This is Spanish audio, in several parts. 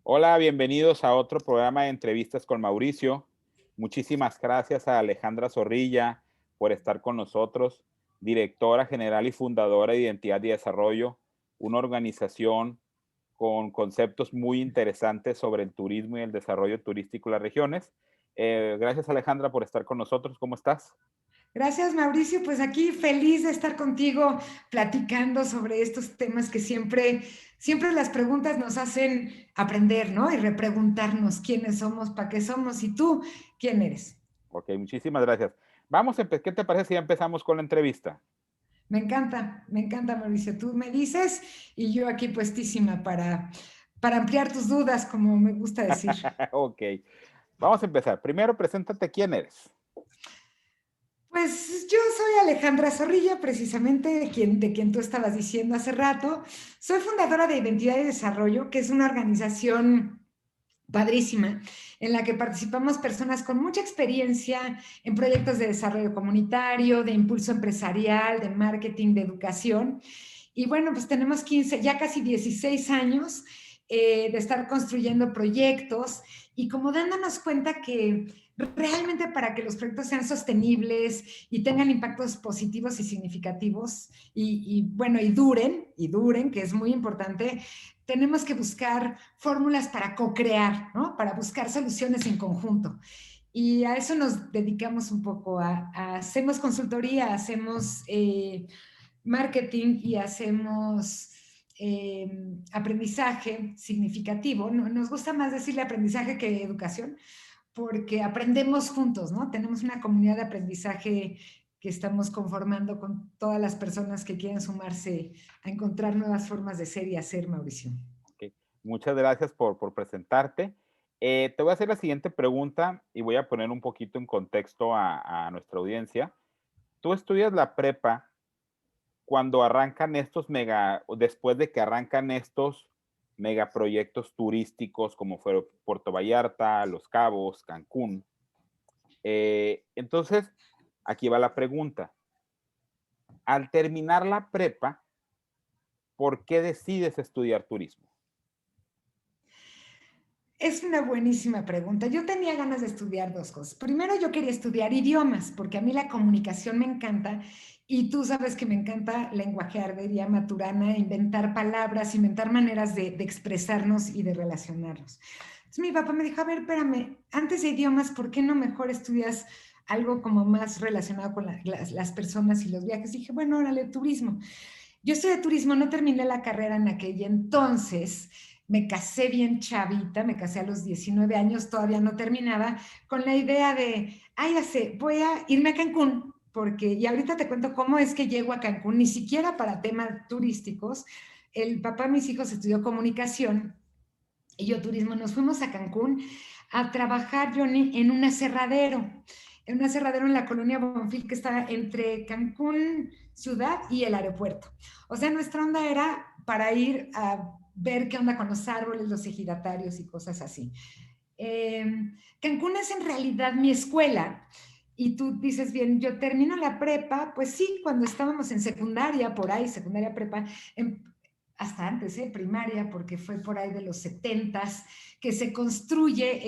Hola, bienvenidos a otro programa de entrevistas con Mauricio. Muchísimas gracias a Alejandra Zorrilla por estar con nosotros, directora general y fundadora de Identidad y Desarrollo, una organización con conceptos muy interesantes sobre el turismo y el desarrollo turístico en las regiones. Gracias, Alejandra, por estar con nosotros. ¿Cómo estás? Gracias, Mauricio. Pues aquí feliz de estar contigo platicando sobre estos temas que siempre las preguntas nos hacen aprender, ¿no? Y repreguntarnos quiénes somos, para qué somos y tú, quién eres. Ok, muchísimas gracias. ¿Qué te parece si ya empezamos con la entrevista? Me encanta, Mauricio. Tú me dices y yo aquí puestísima para ampliar tus dudas, como me gusta decir. Ok, vamos a empezar. Primero, preséntate quién eres. Pues yo soy Alejandra Zorrilla, precisamente de quien tú estabas diciendo hace rato. Soy fundadora de Identidad y Desarrollo, que es una organización padrísima, en la que participamos personas con mucha experiencia en proyectos de desarrollo comunitario, de impulso empresarial, de marketing, de educación. Y bueno, pues tenemos 15, ya casi 16 años de estar construyendo proyectos y como dándonos cuenta que realmente para que los proyectos sean sostenibles y tengan impactos positivos y significativos bueno, y duren, que es muy importante, tenemos que buscar fórmulas para co-crear, ¿no? Para buscar soluciones en conjunto. Y a eso nos dedicamos un poco, hacemos consultoría, hacemos marketing y hacemos aprendizaje significativo. Nos gusta más decirle aprendizaje que educación, porque aprendemos juntos, ¿no? Tenemos una comunidad de aprendizaje que estamos conformando con todas las personas que quieren sumarse a encontrar nuevas formas de ser y hacer, Mauricio. Ok, muchas gracias por presentarte. Te voy a hacer la siguiente pregunta y voy a poner un poquito en contexto a nuestra audiencia. Tú estudias la prepa cuando arrancan después de que arrancan estos megaproyectos turísticos como fueron Puerto Vallarta, Los Cabos, Cancún. Entonces, aquí va la pregunta. Al terminar la prepa, ¿por qué decides estudiar turismo? Es una buenísima pregunta. Yo tenía ganas de estudiar dos cosas. Primero, yo quería estudiar idiomas, porque a mí la comunicación me encanta y tú sabes que me encanta lenguajear de vía maturana, inventar palabras, inventar maneras de expresarnos y de relacionarnos. Entonces mi papá me dijo, a ver, espérame, antes de idiomas, ¿por qué no mejor estudias algo como más relacionado con las personas y los viajes? Dije, bueno, órale, turismo. Yo estudié turismo, no terminé la carrera en aquel entonces, me casé bien chavita, me casé a los 19 años, todavía no terminaba, con la idea de, ay, ya sé, voy a irme a Cancún, porque, y ahorita te cuento cómo es que llego a Cancún, ni siquiera para temas turísticos. El papá de mis hijos estudió comunicación y yo turismo, nos fuimos a Cancún a trabajar, Johnny, en un aserradero en la colonia Bonfil que está entre Cancún, ciudad y el aeropuerto. O sea, nuestra onda era para ir a ver qué onda con los árboles, los ejidatarios y cosas así. Eh, Cancún es en realidad mi escuela. Y tú dices, bien, yo termino la prepa, pues sí, cuando estábamos en secundaria, por ahí, secundaria prepa, en, hasta antes, primaria, porque fue por ahí de los 70s, que se construye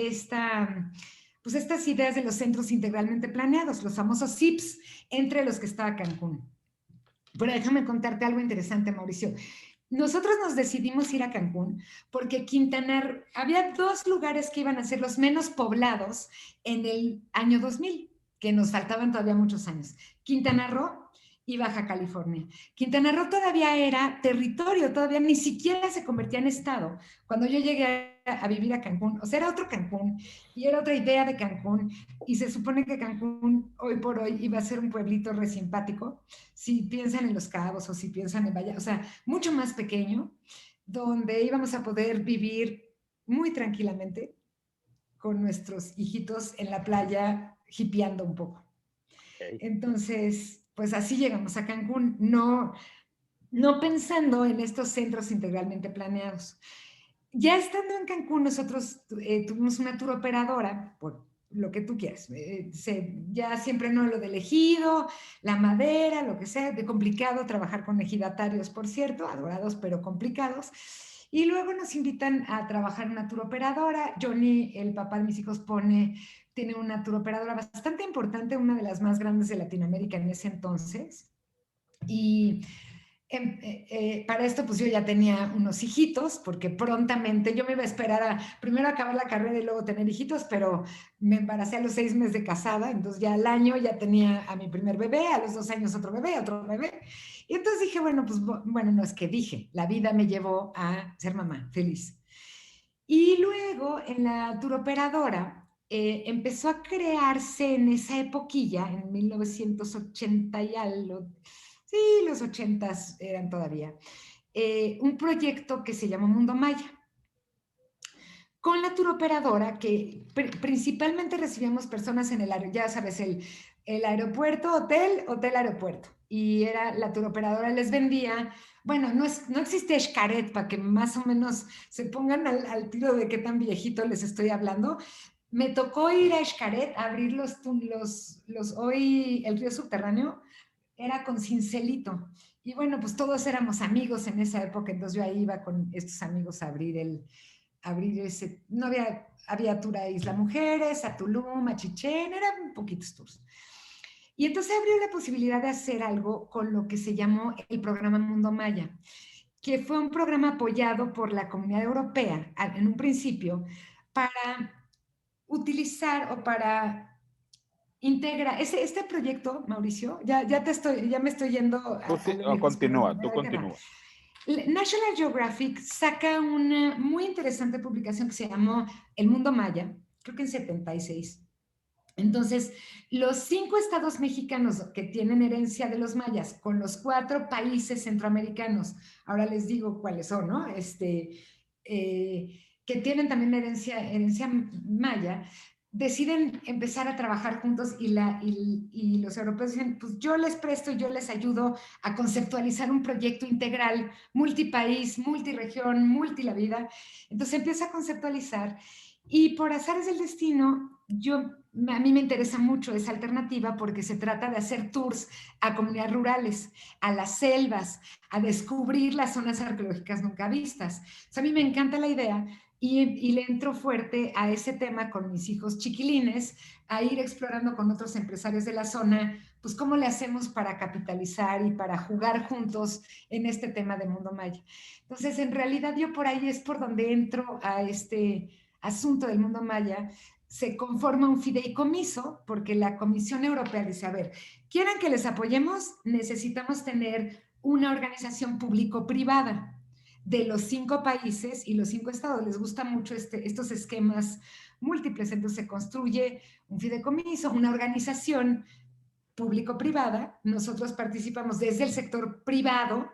pues estas ideas de los centros integralmente planeados, los famosos CIPS, entre los que estaba Cancún. Pero déjame contarte algo interesante, Mauricio. Nosotros nos decidimos ir a Cancún porque había dos lugares que iban a ser los menos poblados en el año 2000, que nos faltaban todavía muchos años. Quintana Roo y Baja California. Quintana Roo todavía era territorio, todavía ni siquiera se convertía en estado. Cuando yo llegué a vivir a Cancún, o sea, era otro Cancún y era otra idea de Cancún y se supone que Cancún hoy por hoy iba a ser un pueblito re simpático, si piensan en Los Cabos o si piensan en Valladolid, o sea, mucho más pequeño, donde íbamos a poder vivir muy tranquilamente con nuestros hijitos en la playa, hipeando un poco. Okay. Entonces, pues así llegamos a Cancún, no pensando en estos centros integralmente planeados. Ya estando en Cancún, nosotros tuvimos una tour operadora, por lo que tú quieras. Ya siempre no lo del ejido, la madera, lo que sea, de complicado trabajar con ejidatarios, por cierto, adorados pero complicados. Y luego nos invitan a trabajar en una turoperadora. Johnny, el papá de mis hijos, tiene una turoperadora bastante importante, una de las más grandes de Latinoamérica en ese entonces. Y para esto, pues yo ya tenía unos hijitos, porque prontamente yo me iba a esperar a primero acabar la carrera y luego tener hijitos, pero me embaracé a los 6 meses de casada, entonces ya al año ya tenía a mi primer bebé, a los 2 años otro bebé. Y entonces dije, bueno, pues bueno, no es que dije, la vida me llevó a ser mamá, feliz. Y luego en la turoperadora empezó a crearse en esa epoquilla, en 1980 y algo, sí, los 80 eran todavía, un proyecto que se llamó Mundo Maya, con la turoperadora que principalmente recibíamos personas en el aeropuerto, ya sabes, el aeropuerto, hotel, aeropuerto. Y era la turoperadora les vendía, bueno, no existe Xcaret para que más o menos se pongan al tiro de qué tan viejito les estoy hablando. Me tocó ir a Xcaret a abrir hoy el río subterráneo, era con cincelito. Y bueno, pues todos éramos amigos en esa época, entonces yo ahí iba con estos amigos a abrir ese, no había tour a Isla Mujeres, a Tulum, a Chichén, eran poquitos tours. Y entonces abrió la posibilidad de hacer algo con lo que se llamó el programa Mundo Maya, que fue un programa apoyado por la Comunidad Europea en un principio para utilizar o para integrar este proyecto, Mauricio, ya me estoy yendo Tú a sí, lo lejos, pero continúa, tú ahí te va. continúa. National Geographic saca una muy interesante publicación que se llamó El Mundo Maya, creo que en 76. Entonces, los 5 estados mexicanos que tienen herencia de los mayas, con los 4 países centroamericanos, ahora les digo cuáles son, ¿no? Que tienen también herencia maya, deciden empezar a trabajar juntos y los europeos dicen, pues yo les presto, yo les ayudo a conceptualizar un proyecto integral, multipaís, multiregión, multilavida. Entonces empieza a conceptualizar y por azares del destino, a mí me interesa mucho esa alternativa porque se trata de hacer tours a comunidades rurales, a las selvas, a descubrir las zonas arqueológicas nunca vistas. O sea, a mí me encanta la idea y le entro fuerte a ese tema con mis hijos chiquilines, a ir explorando con otros empresarios de la zona, pues cómo le hacemos para capitalizar y para jugar juntos en este tema de Mundo Maya. Entonces, en realidad yo por ahí es por donde entro a este asunto del Mundo Maya. Se conforma un fideicomiso porque la Comisión Europea dice, a ver, ¿quieren que les apoyemos? Necesitamos tener una organización público-privada de los 5 países y los 5 estados. Les gusta mucho estos esquemas múltiples. Entonces se construye un fideicomiso, una organización público-privada. Nosotros participamos desde el sector privado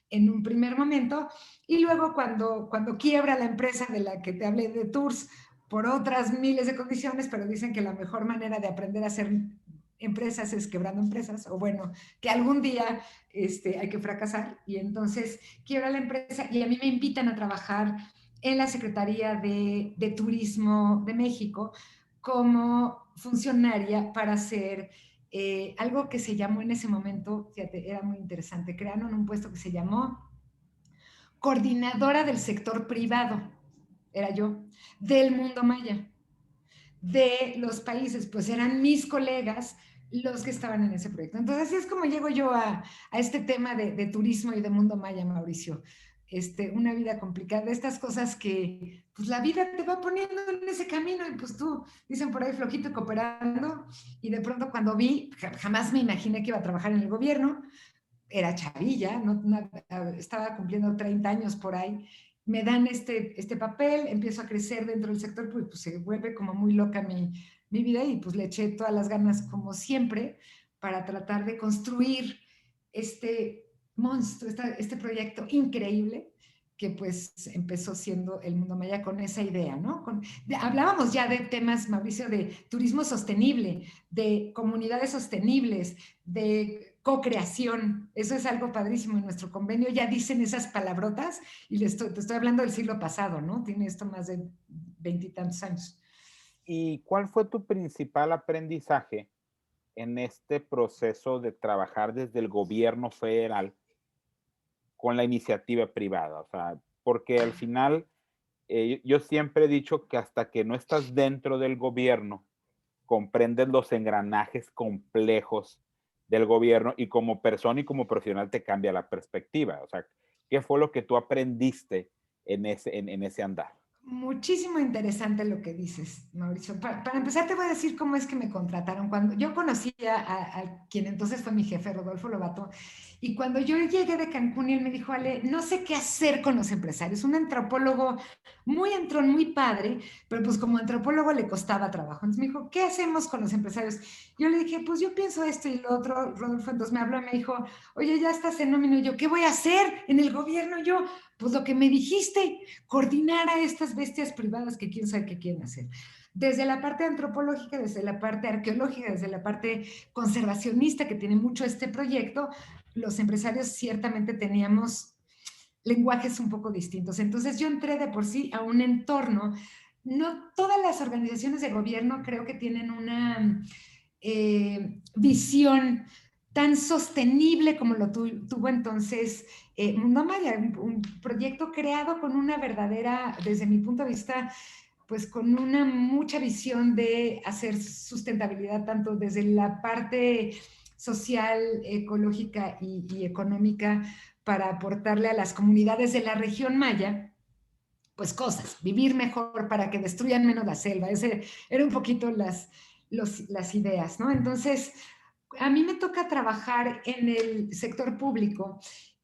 en un primer momento y luego cuando quiebra la empresa de la que te hablé de tours por otras miles de condiciones, pero dicen que la mejor manera de aprender a hacer empresas es quebrando empresas, o bueno, que algún día hay que fracasar, y entonces quiebra la empresa y a mí me invitan a trabajar en la Secretaría de Turismo de México como funcionaria para hacer algo que se llamó en ese momento, fíjate, era muy interesante, crearon un puesto que se llamó coordinadora del sector privado, era yo, del Mundo Maya, de los países, pues eran mis colegas los que estaban en ese proyecto. Entonces así es como llego yo a este tema de turismo y de Mundo Maya, Mauricio. Una vida complicada, estas cosas que pues la vida te va poniendo en ese camino y pues tú, dicen por ahí flojito y cooperando, y de pronto cuando vi, jamás me imaginé que iba a trabajar en el gobierno, era chavilla, estaba cumpliendo 30 años por ahí, me dan este papel, empiezo a crecer dentro del sector, pues se vuelve como muy loca mi vida y pues le eché todas las ganas como siempre para tratar de construir este monstruo, este proyecto increíble que pues empezó siendo el Mundo Maya con esa idea, ¿no? Hablábamos ya de temas, Mauricio, de turismo sostenible, de comunidades sostenibles, de co-creación. Eso es algo padrísimo en nuestro convenio. Ya dicen esas palabrotas y te estoy hablando del siglo pasado, ¿no? Tiene esto más de 20 y tantos años. ¿Y cuál fue tu principal aprendizaje en este proceso de trabajar desde el gobierno federal con la iniciativa privada? O sea, porque al final yo siempre he dicho que hasta que no estás dentro del gobierno, comprendes los engranajes complejos del gobierno y como persona y como profesional te cambia la perspectiva. O sea, ¿qué fue lo que tú aprendiste en ese andar? Muchísimo interesante lo que dices, Mauricio. Para empezar, te voy a decir cómo es que me contrataron. Cuando yo conocí a quien entonces fue mi jefe, Rodolfo Lobato, y cuando yo llegué de Cancún y él me dijo, Ale, no sé qué hacer con los empresarios. Un antropólogo muy entrón, muy padre, pero pues como antropólogo le costaba trabajo. Entonces me dijo, ¿qué hacemos con los empresarios? Yo le dije, pues yo pienso esto y lo otro. Rodolfo entonces me habló y me dijo, oye, ya estás en nómina. Y yo, ¿qué voy a hacer en el gobierno? Y yo, pues lo que me dijiste, coordinar a estas bestias privadas que quién sabe qué quieren hacer. Desde la parte antropológica, desde la parte arqueológica, desde la parte conservacionista que tiene mucho este proyecto, los empresarios ciertamente teníamos lenguajes un poco distintos. Entonces yo entré de por sí a un entorno, no todas las organizaciones de gobierno creo que tienen una visión tan sostenible como lo tuvo entonces Mundo Maya, un proyecto creado con una verdadera, desde mi punto de vista, pues con una mucha visión de hacer sustentabilidad tanto desde la parte social, ecológica y económica para aportarle a las comunidades de la región maya, pues cosas, vivir mejor para que destruyan menos la selva. Ese era un poquito las ideas, ¿no? Entonces, a mí me toca trabajar en el sector público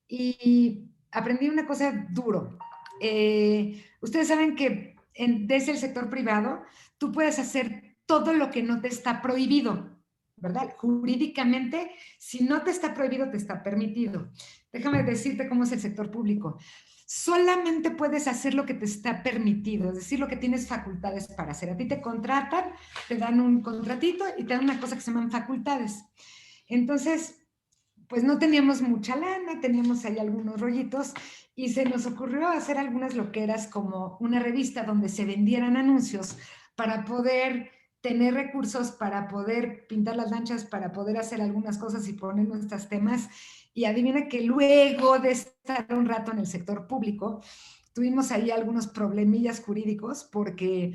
y aprendí una cosa duro. Ustedes saben que desde el sector privado tú puedes hacer todo lo que no te está prohibido, ¿verdad? Jurídicamente, si no te está prohibido, te está permitido. Déjame decirte cómo es el sector público. Solamente puedes hacer lo que te está permitido, es decir, lo que tienes facultades para hacer. A ti te contratan, te dan un contratito y te dan una cosa que se llaman facultades. Entonces, pues no teníamos mucha lana, teníamos ahí algunos rollitos y se nos ocurrió hacer algunas loqueras como una revista donde se vendieran anuncios para poder tener recursos, para poder pintar las lanchas, para poder hacer algunas cosas y poner nuestros temas. Y adivina que luego de estar un rato en el sector público, tuvimos ahí algunos problemillas jurídicos porque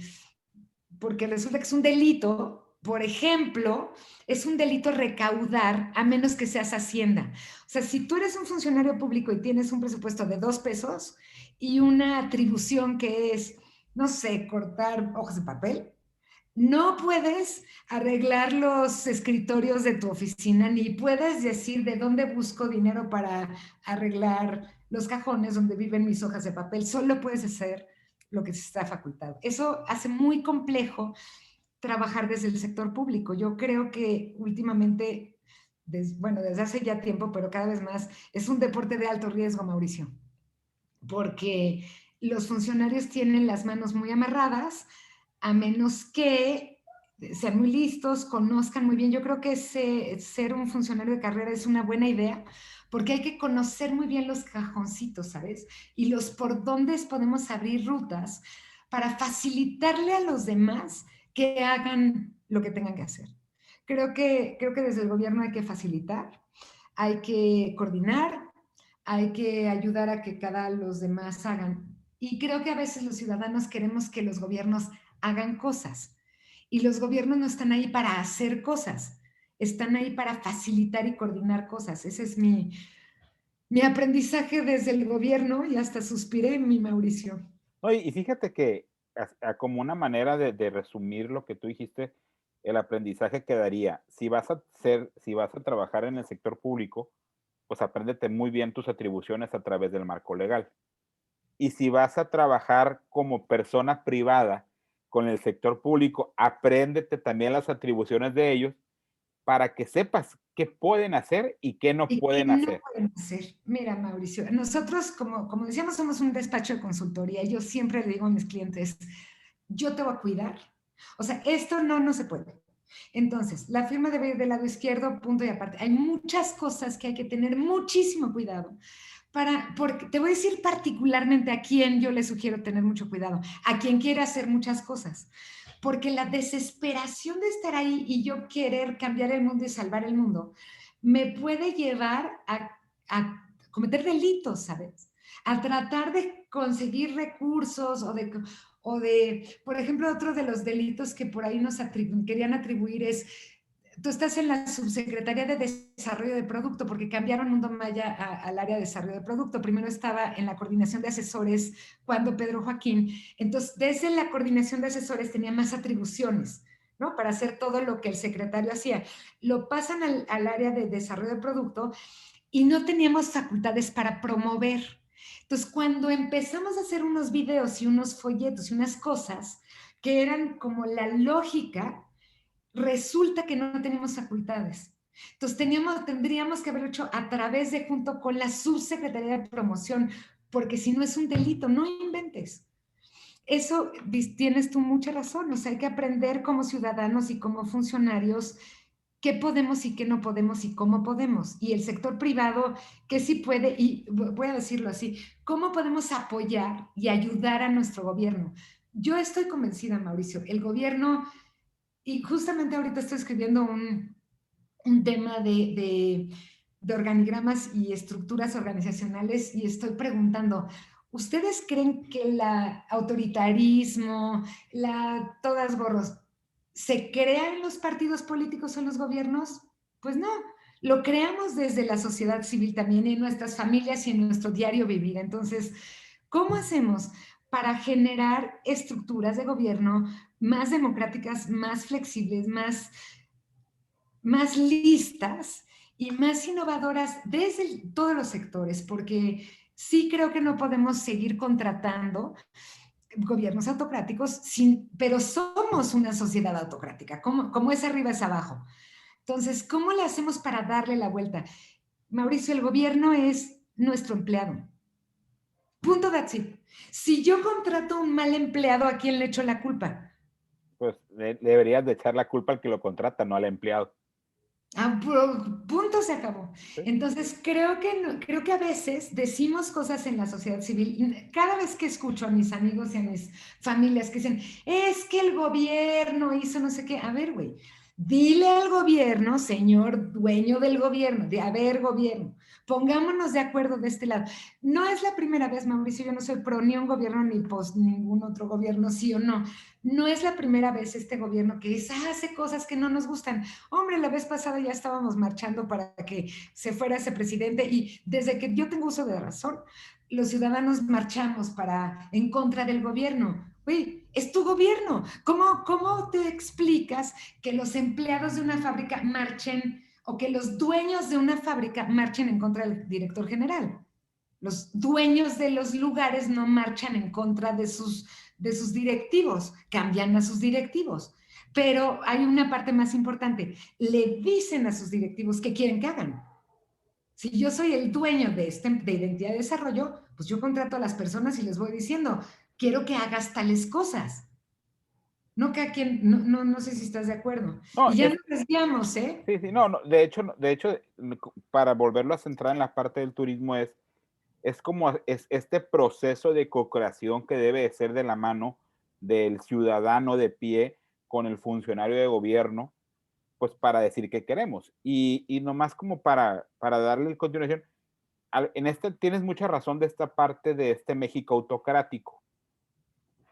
resulta que es un delito, por ejemplo, es un delito recaudar a menos que seas Hacienda. O sea, si tú eres un funcionario público y tienes un presupuesto de 2 pesos y una atribución que es, no sé, cortar hojas de papel, no puedes arreglar los escritorios de tu oficina, ni puedes decir de dónde busco dinero para arreglar los cajones donde viven mis hojas de papel. Solo puedes hacer lo que se está facultado. Eso hace muy complejo trabajar desde el sector público. Yo creo que últimamente, bueno, desde hace ya tiempo, pero cada vez más, es un deporte de alto riesgo, Mauricio, porque los funcionarios tienen las manos muy amarradas, a menos que sean muy listos, conozcan muy bien. Yo creo que ser un funcionario de carrera es una buena idea, porque hay que conocer muy bien los cajoncitos, ¿sabes? Y los por dónde podemos abrir rutas para facilitarle a los demás que hagan lo que tengan que hacer. Creo que desde el gobierno hay que facilitar, hay que coordinar, hay que ayudar a que cada los demás hagan. Y creo que a veces los ciudadanos queremos que los gobiernos hagan cosas y los gobiernos no están ahí para hacer cosas, están ahí para facilitar y coordinar cosas. Ese es mi aprendizaje desde el gobierno y hasta suspiré, mi Mauricio. No, y fíjate que como una manera de resumir lo que tú dijiste, el aprendizaje quedaría, si vas a trabajar en el sector público, pues apréndete muy bien tus atribuciones a través del marco legal. Y si vas a trabajar como persona privada con el sector público, apréndete también las atribuciones de ellos para que sepas qué pueden hacer y qué no ¿Y qué pueden no hacer. pueden hacer? Mira, Mauricio, nosotros, como decíamos, somos un despacho de consultoría. Yo siempre le digo a mis clientes, yo te voy a cuidar. O sea, esto no se puede. Entonces, la firma debe ir del lado izquierdo, punto y aparte. Hay muchas cosas que hay que tener muchísimo cuidado. Porque te voy a decir particularmente a quién yo le sugiero tener mucho cuidado, a quien quiere hacer muchas cosas, porque la desesperación de estar ahí y yo querer cambiar el mundo y salvar el mundo me puede llevar a cometer delitos, ¿sabes? a tratar de conseguir recursos o de, por ejemplo, otro de los delitos que por ahí nos querían atribuir es, tú estás en la subsecretaría de desarrollo de producto, porque cambiaron Mundo Maya al área de desarrollo de producto. Primero estaba en la coordinación de asesores cuando Pedro Joaquín. Entonces, desde la coordinación de asesores tenía más atribuciones, ¿no? Para hacer todo lo que el secretario hacía. Lo pasan al área de desarrollo de producto y no teníamos facultades para promover. Entonces, cuando empezamos a hacer unos videos y unos folletos y unas cosas que eran como la lógica, resulta que no teníamos facultades. Entonces, tendríamos que haberlo hecho a través de, junto con la subsecretaría de promoción, porque si no es un delito, no inventes. Eso tienes tú mucha razón, o sea, hay que aprender como ciudadanos y como funcionarios qué podemos y qué no podemos y cómo podemos. Y el sector privado, que sí puede, y voy a decirlo así, cómo podemos apoyar y ayudar a nuestro gobierno. Yo estoy convencida, Mauricio, el gobierno, y justamente ahorita estoy escribiendo un tema de organigramas y estructuras organizacionales y estoy preguntando, ¿ustedes creen que el autoritarismo, todas gorros, se crea en los partidos políticos o en los gobiernos? Pues no, lo creamos desde la sociedad civil también, en nuestras familias y en nuestro diario vivir. Entonces, ¿cómo hacemos para generar estructuras de gobierno más democráticas, más flexibles, más listas y más innovadoras desde todos los sectores? Porque sí creo que no podemos seguir contratando gobiernos autocráticos, pero somos una sociedad autocrática, como es arriba es abajo. Entonces, ¿cómo le hacemos para darle la vuelta? Mauricio, el gobierno es nuestro empleado. Punto, that's it. Si yo contrato un mal empleado, ¿a quién le echo la culpa? Pues deberías de echar la culpa al que lo contrata, no al empleado. Punto, se acabó. ¿Sí? Entonces, creo que a veces decimos cosas en la sociedad civil. Cada vez que escucho a mis amigos y a mis familias que dicen, es que el gobierno hizo no sé qué. A ver, güey, dile al gobierno, señor dueño del gobierno, a ver, gobierno, pongámonos de acuerdo de este lado. No es la primera vez, Mauricio, yo no soy pro ni un gobierno ni post ningún otro gobierno, sí o no. No es la primera vez este gobierno que hace cosas que no nos gustan. Hombre, la vez pasada ya estábamos marchando para que se fuera ese presidente y desde que yo tengo uso de razón, los ciudadanos marchamos en contra del gobierno. Güey, es tu gobierno. ¿Cómo te explicas que los empleados de una fábrica marchen o que los dueños de una fábrica marchen en contra del director general? Los dueños de los lugares no marchan en contra de sus directivos, cambian a sus directivos. Pero hay una parte más importante, le dicen a sus directivos qué quieren que hagan. Si yo soy el dueño de identidad de desarrollo, pues yo contrato a las personas y les voy diciendo, quiero que hagas tales cosas. No que a quien, no sé si estás de acuerdo. No, Y ya nos desviamos, ¿eh? sí, sí, no, no, de hecho, para volverlo a centrar en la parte del turismo es como este proceso de co-creación que debe de ser de la mano del ciudadano de pie con el funcionario de gobierno, pues para decir qué queremos. Y nomás como para darle continuación, en este tienes mucha razón de esta parte de este México autocrático.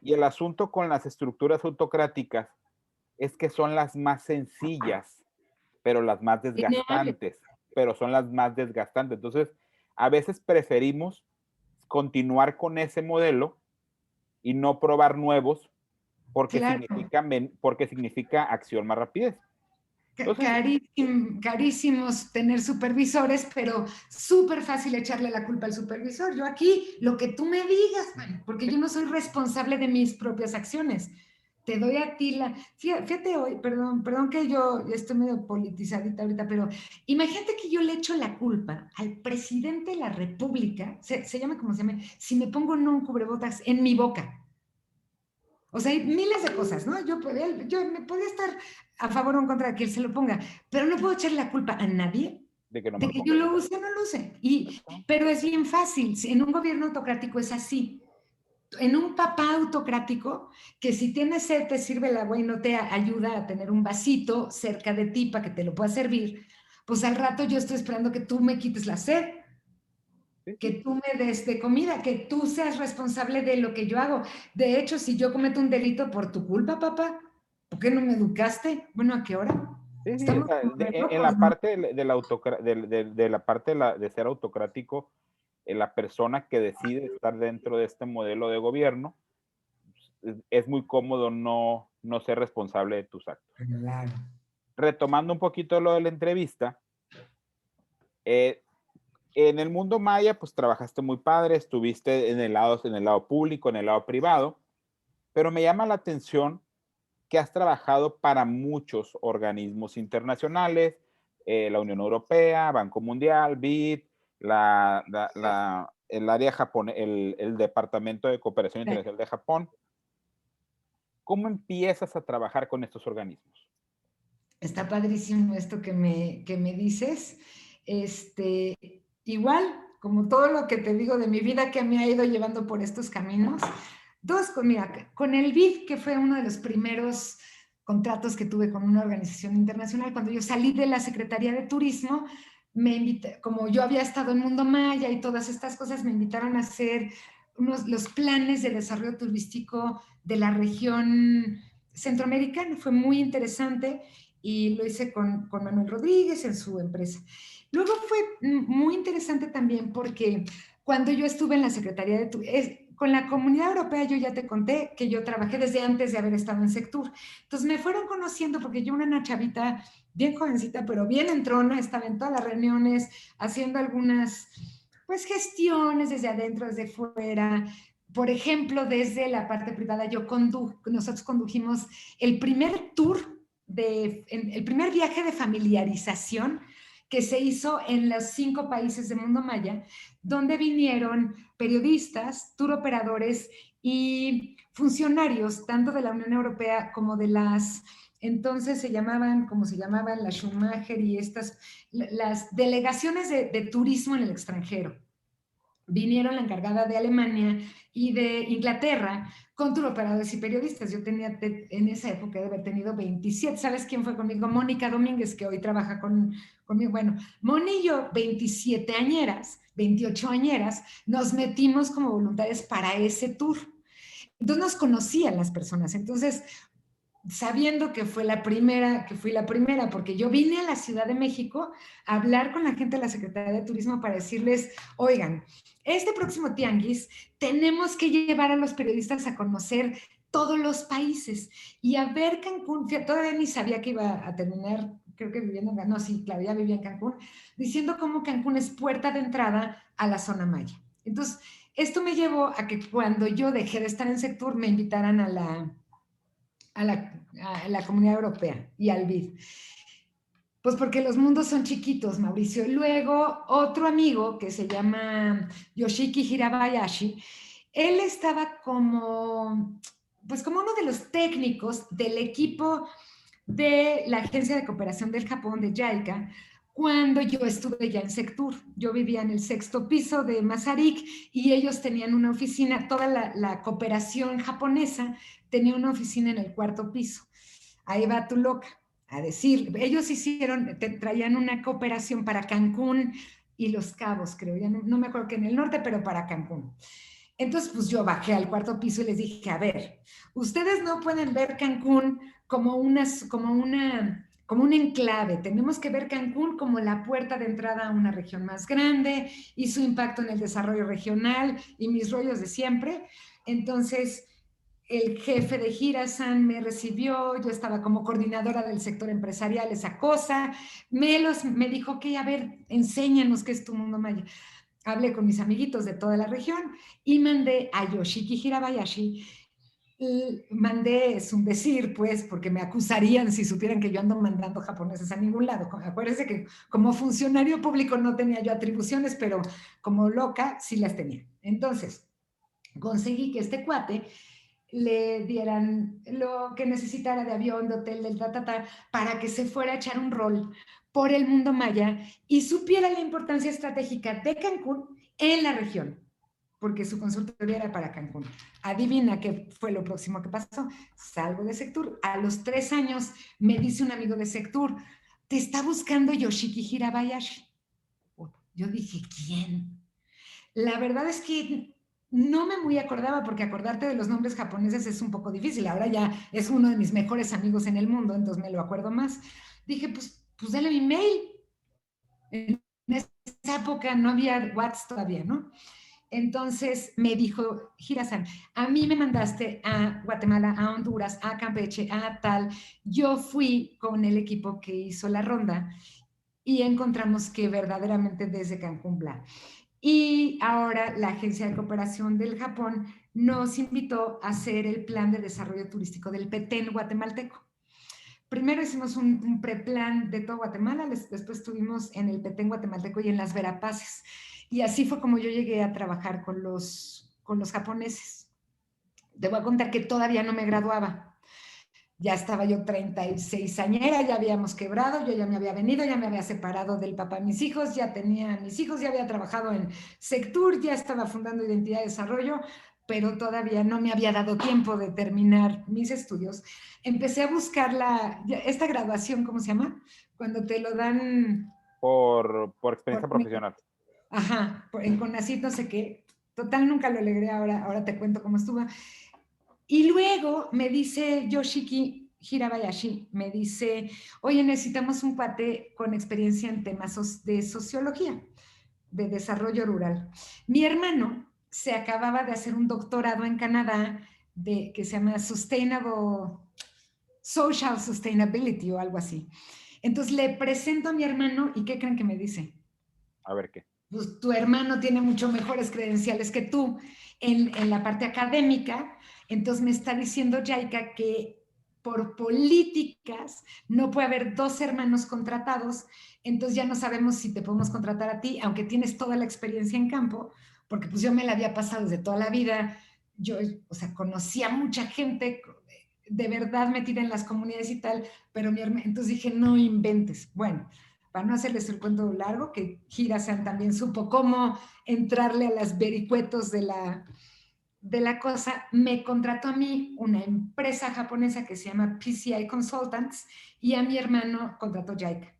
Y el asunto con las estructuras autocráticas es que son las más sencillas, pero las más desgastantes, pero son las más desgastantes. Entonces, a veces preferimos continuar con ese modelo y no probar nuevos Claro. porque significa acción más rapidez. Entonces, Carísimos tener supervisores, pero súper fácil echarle la culpa al supervisor. Yo aquí, lo que tú me digas, porque yo no soy responsable de mis propias acciones. Te doy a ti Fíjate hoy, perdón que yo estoy medio politizadita ahorita, pero imagínate que yo le echo la culpa al presidente de la República, se llama como se llame, si me pongo no un cubrebocas en mi boca. O sea, hay miles de cosas, ¿no? Yo me podría estar a favor o en contra de que él se lo ponga, pero no puedo echarle la culpa a nadie de que no de me que lo yo ponga. lo use o no lo use. Pero es bien fácil. En un gobierno autocrático es así. En un papá autocrático, que si tienes sed te sirve el agua y no te ayuda a tener un vasito cerca de ti para que te lo pueda servir, pues al rato yo estoy esperando que tú me quites la sed. Sí, que sí. tú me des de comida, que tú seas responsable de lo que yo hago. De hecho, si yo cometo un delito por tu culpa, papá, ¿por qué no me educaste? Bueno, ¿a qué hora? Sí, sí, o Estamos sea, como de en locos, la ¿no? parte de la parte de ser autocrático, la persona que decide estar dentro de este modelo de gobierno, es muy cómodo no ser responsable de tus actos. Claro. Retomando un poquito lo de la entrevista, eh, en el mundo maya, pues trabajaste muy padre, estuviste en el lado público, en el lado privado, pero me llama la atención que has trabajado para muchos organismos internacionales, la Unión Europea, Banco Mundial, BID, el área japonés, el Departamento de Cooperación Claro. Internacional de Japón. ¿Cómo empiezas a trabajar con estos organismos? Está padrísimo esto que me dices. Este, igual, como todo lo que te digo de mi vida que me ha ido llevando por estos caminos. Mira, con el BID, que fue uno de los primeros contratos que tuve con una organización internacional, cuando yo salí de la Secretaría de Turismo, como yo había estado en Mundo Maya y todas estas cosas, me invitaron a hacer los planes de desarrollo turístico de la región centroamericana. Fue muy interesante y lo hice con Manuel Rodríguez en su empresa. Luego fue muy interesante también porque cuando yo estuve en la Secretaría de con la Comunidad Europea, yo ya te conté que yo trabajé desde antes de haber estado en Sectur. Entonces me fueron conociendo porque yo era una chavita bien jovencita, pero bien entrona, estaba en todas las reuniones, haciendo algunas pues gestiones desde adentro, desde fuera. Por ejemplo, desde la parte privada, nosotros condujimos el primer tour el primer viaje de familiarización que se hizo en los 5 países de Mundo Maya, donde vinieron periodistas, tour operadores y funcionarios, tanto de la Unión Europea como de entonces como se llamaban, la Schumacher y las delegaciones de turismo en el extranjero. Vinieron la encargada de Alemania y de Inglaterra con turoperadores y periodistas. Yo tenía en esa época de haber tenido 27. ¿Sabes quién fue conmigo? Mónica Domínguez, que hoy trabaja conmigo. Bueno, Moni y yo, 27 añeras, 28 añeras, nos metimos como voluntarias para ese tour. Entonces nos conocían las personas. Entonces, sabiendo que fui la primera, porque yo vine a la Ciudad de México a hablar con la gente de la Secretaría de Turismo para decirles, oigan, este próximo tianguis tenemos que llevar a los periodistas a conocer todos los países y a ver Cancún, que todavía ni sabía que iba a terminar, creo que viviendo no, sí, claro, ya vivía en Cancún, diciendo cómo Cancún es puerta de entrada a la zona maya. Entonces, esto me llevó a que cuando yo dejé de estar en Sectur, me invitaran a la Comunidad Europea y al BID. Pues porque los mundos son chiquitos, Mauricio. Y luego otro amigo que se llama Yoshiki Hirabayashi, él estaba pues como uno de los técnicos del equipo de la Agencia de Cooperación del Japón, de JICA, cuando yo estuve ya en Sectur. Yo vivía en el 6º piso de Masaryk y ellos tenían una oficina, toda la cooperación japonesa tenía una oficina en el 4º piso. Ahí va tu loca a decir, ellos traían una cooperación para Cancún y Los Cabos, creo, ya no me acuerdo que en el norte, pero para Cancún. Entonces, pues yo bajé al 4º piso y les dije, a ver, ustedes no pueden ver Cancún como como un enclave. Tenemos que ver Cancún como la puerta de entrada a una región más grande y su impacto en el desarrollo regional y mis rollos de siempre. Entonces, el jefe de Girasan me recibió, yo estaba como coordinadora del sector empresarial, esa cosa, me dijo que, a ver, enséñanos qué es tu mundo maya. Hablé con mis amiguitos de toda la región y mandé a Yoshiki Hirabayashi, mandé, es un decir, pues, porque me acusarían si supieran que yo ando mandando japoneses a ningún lado. Acuérdense que como funcionario público no tenía yo atribuciones, pero como loca sí las tenía. Entonces, conseguí que este cuate le dieran lo que necesitara de avión, de hotel, del para que se fuera a echar un rol por el mundo maya y supiera la importancia estratégica de Cancún en la región, porque su consultoría era para Cancún. Adivina qué fue lo próximo que pasó. Salgo de Sectur. A los 3 años me dice un amigo de Sectur, te está buscando Yoshiki Hirabayashi. Yo dije, ¿quién? La verdad es que no me muy acordaba, porque acordarte de los nombres japoneses es un poco difícil. Ahora ya es uno de mis mejores amigos en el mundo, entonces me lo acuerdo más. Dije, pues dale mi mail. En esa época no había WhatsApp todavía, ¿no? Entonces me dijo, Hirasan, a mí me mandaste a Guatemala, a Honduras, a Campeche, a tal. Yo fui con el equipo que hizo la ronda y encontramos que verdaderamente desde Cancún, bla. Y ahora la Agencia de Cooperación del Japón nos invitó a hacer el plan de desarrollo turístico del Petén guatemalteco. Primero hicimos un preplan de todo Guatemala, después estuvimos en el Petén guatemalteco y en las Verapaces. Y así fue como yo llegué a trabajar con los japoneses. Te voy a contar que todavía no me graduaba. Ya estaba yo 36 añera, ya habíamos quebrado, yo ya me había venido, ya me había separado del papá de mis hijos, ya tenía mis hijos, ya había trabajado en Sectur, ya estaba fundando Identidad de Desarrollo, pero todavía no me había dado tiempo de terminar mis estudios. Empecé a buscar esta graduación, ¿cómo se llama? Cuando te lo dan Por experiencia por, profesional. ajá, en CONACYT, no sé qué. Total, nunca lo logré, ahora te cuento cómo estuvo. Y luego me dice Yoshiki Hirabayashi, me dice, oye, necesitamos un cuate con experiencia en temas de sociología, de desarrollo rural. Mi hermano se acababa de hacer un doctorado en Canadá que se llama Social Sustainability o algo así. Entonces le presento a mi hermano y ¿qué creen que me dice? A ver qué. Pues tu hermano tiene mucho mejores credenciales que tú en la parte académica, entonces me está diciendo Yaika que por políticas no puede haber dos hermanos contratados, entonces ya no sabemos si te podemos contratar a ti, aunque tienes toda la experiencia en campo, porque pues yo me la había pasado desde toda la vida, yo, o sea, conocía mucha gente de verdad metida en las comunidades y tal, pero mi hermano, entonces dije, no inventes. Bueno, para no hacerles el cuento largo, que Hirasan también supo cómo entrarle a las vericuetos de la cosa, me contrató a mí una empresa japonesa que se llama PCI Consultants y a mi hermano contrató JICA.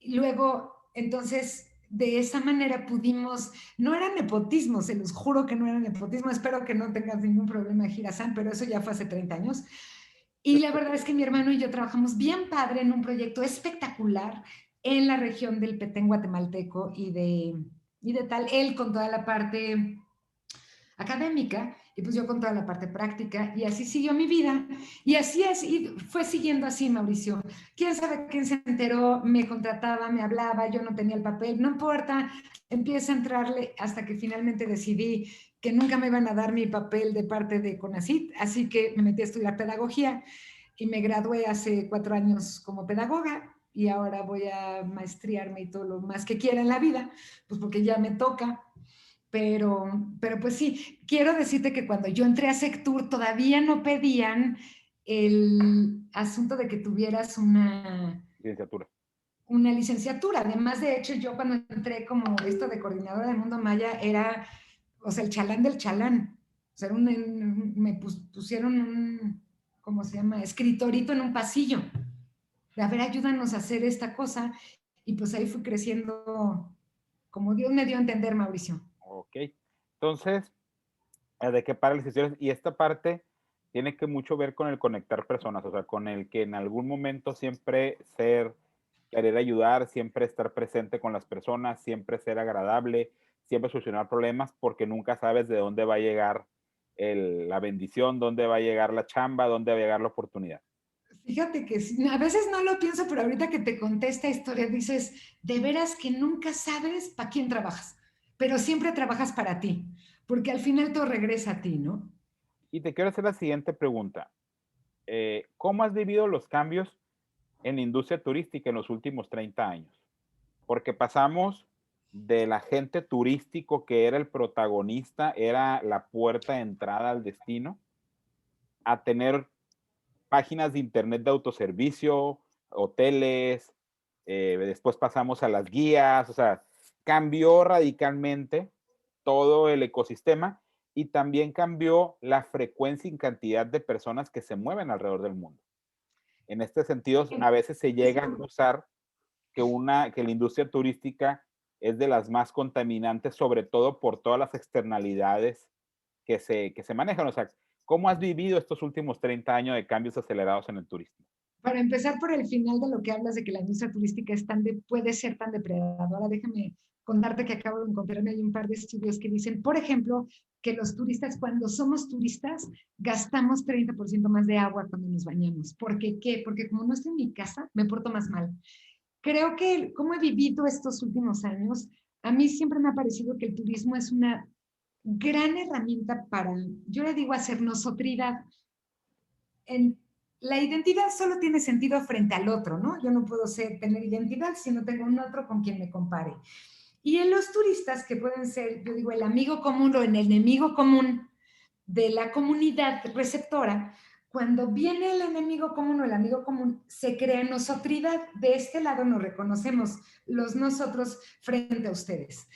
Y luego, entonces, de esa manera pudimos, no era nepotismo, se los juro que no era nepotismo, espero que no tengas ningún problema, Hirasan, pero eso ya fue hace 30 años. Y la verdad es que mi hermano y yo trabajamos bien padre en un proyecto espectacular en la región del Petén guatemalteco y de tal, él con toda la parte académica y pues yo con toda la parte práctica y así siguió mi vida y así es, y fue siguiendo así, Mauricio. ¿Quién sabe quién se enteró? Me contrataba, me hablaba, yo no tenía el papel, no importa, empieza a entrarle hasta que finalmente decidí que nunca me iban a dar mi papel de parte de CONACYT, así que me metí a estudiar pedagogía y me gradué hace 4 años como pedagoga y ahora voy a maestriarme y todo lo más que quiera en la vida, pues porque ya me toca. Pero pues sí, quiero decirte que cuando yo entré a Sectur todavía no pedían el asunto de que tuvieras Licenciatura. una licenciatura. Además, de hecho, yo cuando entré como esto de coordinadora de Mundo Maya era, o sea, el chalán del chalán. O sea, me pusieron ¿cómo se llama? Escritorito en un pasillo. De, a ver, ayúdanos a hacer esta cosa. Y pues ahí fui creciendo como Dios me dio a entender, Mauricio. Ok. Entonces, ¿de qué para las decisiones? Y esta parte tiene que mucho ver con el conectar personas, o sea, con el que en algún momento siempre querer ayudar, siempre estar presente con las personas, siempre ser agradable, siempre solucionar problemas, porque nunca sabes de dónde va a llegar la bendición, dónde va a llegar la chamba, dónde va a llegar la oportunidad. Fíjate que a veces no lo pienso, pero ahorita que te conté esta historia, dices, de veras que nunca sabes para quién trabajas, pero siempre trabajas para ti, porque al final todo regresa a ti, ¿no? Y te quiero hacer la siguiente pregunta. ¿Cómo has vivido los cambios en la industria turística en los últimos 30 años? Porque pasamos del agente turístico que era el protagonista, era la puerta de entrada al destino, a tener páginas de internet de autoservicio, hoteles, después pasamos a las guías, o sea, cambió radicalmente todo el ecosistema y también cambió la frecuencia y cantidad de personas que se mueven alrededor del mundo. En este sentido, a veces se llega a usar que la industria turística es de las más contaminantes, sobre todo por todas las externalidades que se manejan. O sea, ¿cómo has vivido estos últimos 30 años de cambios acelerados en el turismo? Para empezar por el final de lo que hablas de que la industria turística puede ser tan depredadora, déjame contarte que acabo de encontrarme hay un par de estudios que dicen, por ejemplo, que los turistas, cuando somos turistas, gastamos 30% más de agua cuando nos bañamos. ¿Por qué? ¿Qué? Porque como no estoy en mi casa, me porto más mal. Creo que, como he vivido estos últimos años, a mí siempre me ha parecido que el turismo es una gran herramienta para, yo le digo, hacernos otridad. En, la identidad solo tiene sentido frente al otro, ¿no? Yo no puedo tener identidad si no tengo un otro con quien me compare. Y en los turistas, que pueden ser, yo digo, el amigo común o el enemigo común de la comunidad receptora, cuando viene el enemigo común o el amigo común, se crea nosotridad. De este lado nos reconocemos los nosotros frente a ustedes.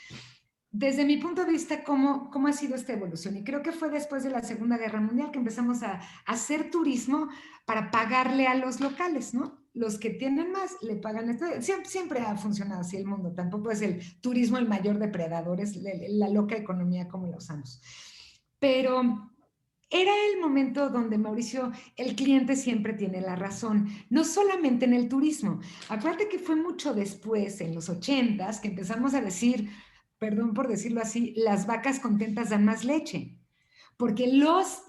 Desde mi punto de vista, ¿cómo ha sido esta evolución? Y creo que fue después de la Segunda Guerra Mundial que empezamos a hacer turismo para pagarle a los locales, ¿no? Los que tienen más le pagan esto. Siempre ha funcionado así el mundo. Tampoco es el turismo el mayor depredador, es la loca economía como la usamos. Pero era el momento donde, Mauricio, el cliente siempre tiene la razón, no solamente en el turismo. Acuérdate que fue mucho después, en los 80s, que empezamos a decir, perdón por decirlo así, las vacas contentas dan más leche, porque los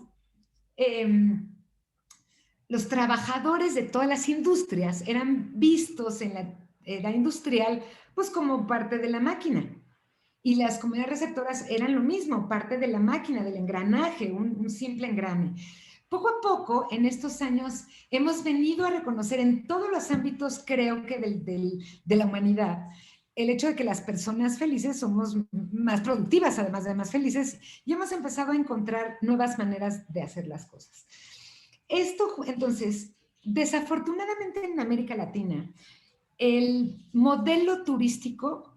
trabajadores de todas las industrias eran vistos en la era industrial pues como parte de la máquina. Y las comunidades receptoras eran lo mismo, parte de la máquina, del engranaje, un simple engrane. Poco a poco, en estos años, hemos venido a reconocer en todos los ámbitos, creo que de la humanidad, el hecho de que las personas felices somos más productivas, además de más felices, y hemos empezado a encontrar nuevas maneras de hacer las cosas. Esto, entonces, desafortunadamente en América Latina, el modelo turístico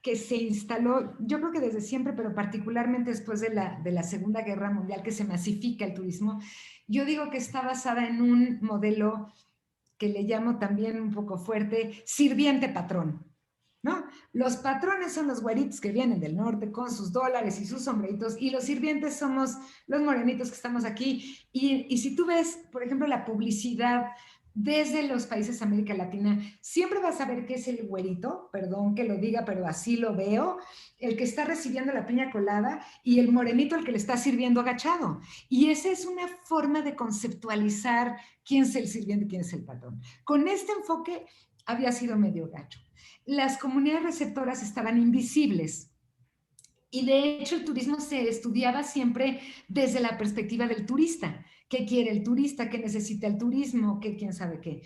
que se instaló, yo creo que desde siempre, pero particularmente después de la Segunda Guerra Mundial, que se masifica el turismo, yo digo que está basada en un modelo que le llamo también un poco fuerte, sirviente-patrón, ¿no? Los patrones son los güeritos que vienen del norte con sus dólares y sus sombreritos, y los sirvientes somos los morenitos que estamos aquí. Y si tú ves, por ejemplo, la publicidad desde los países de América Latina, siempre vas a ver que es el güerito, perdón que lo diga, pero así lo veo, el que está recibiendo la piña colada y el morenito el que le está sirviendo agachado. Y esa es una forma de conceptualizar quién es el sirviente y quién es el patrón. Con este enfoque había sido medio gacho. Las comunidades receptoras estaban invisibles. Y de hecho el turismo se estudiaba siempre desde la perspectiva del turista. ¿Qué quiere el turista? ¿Qué necesita el turismo? ¿Qué quién sabe qué?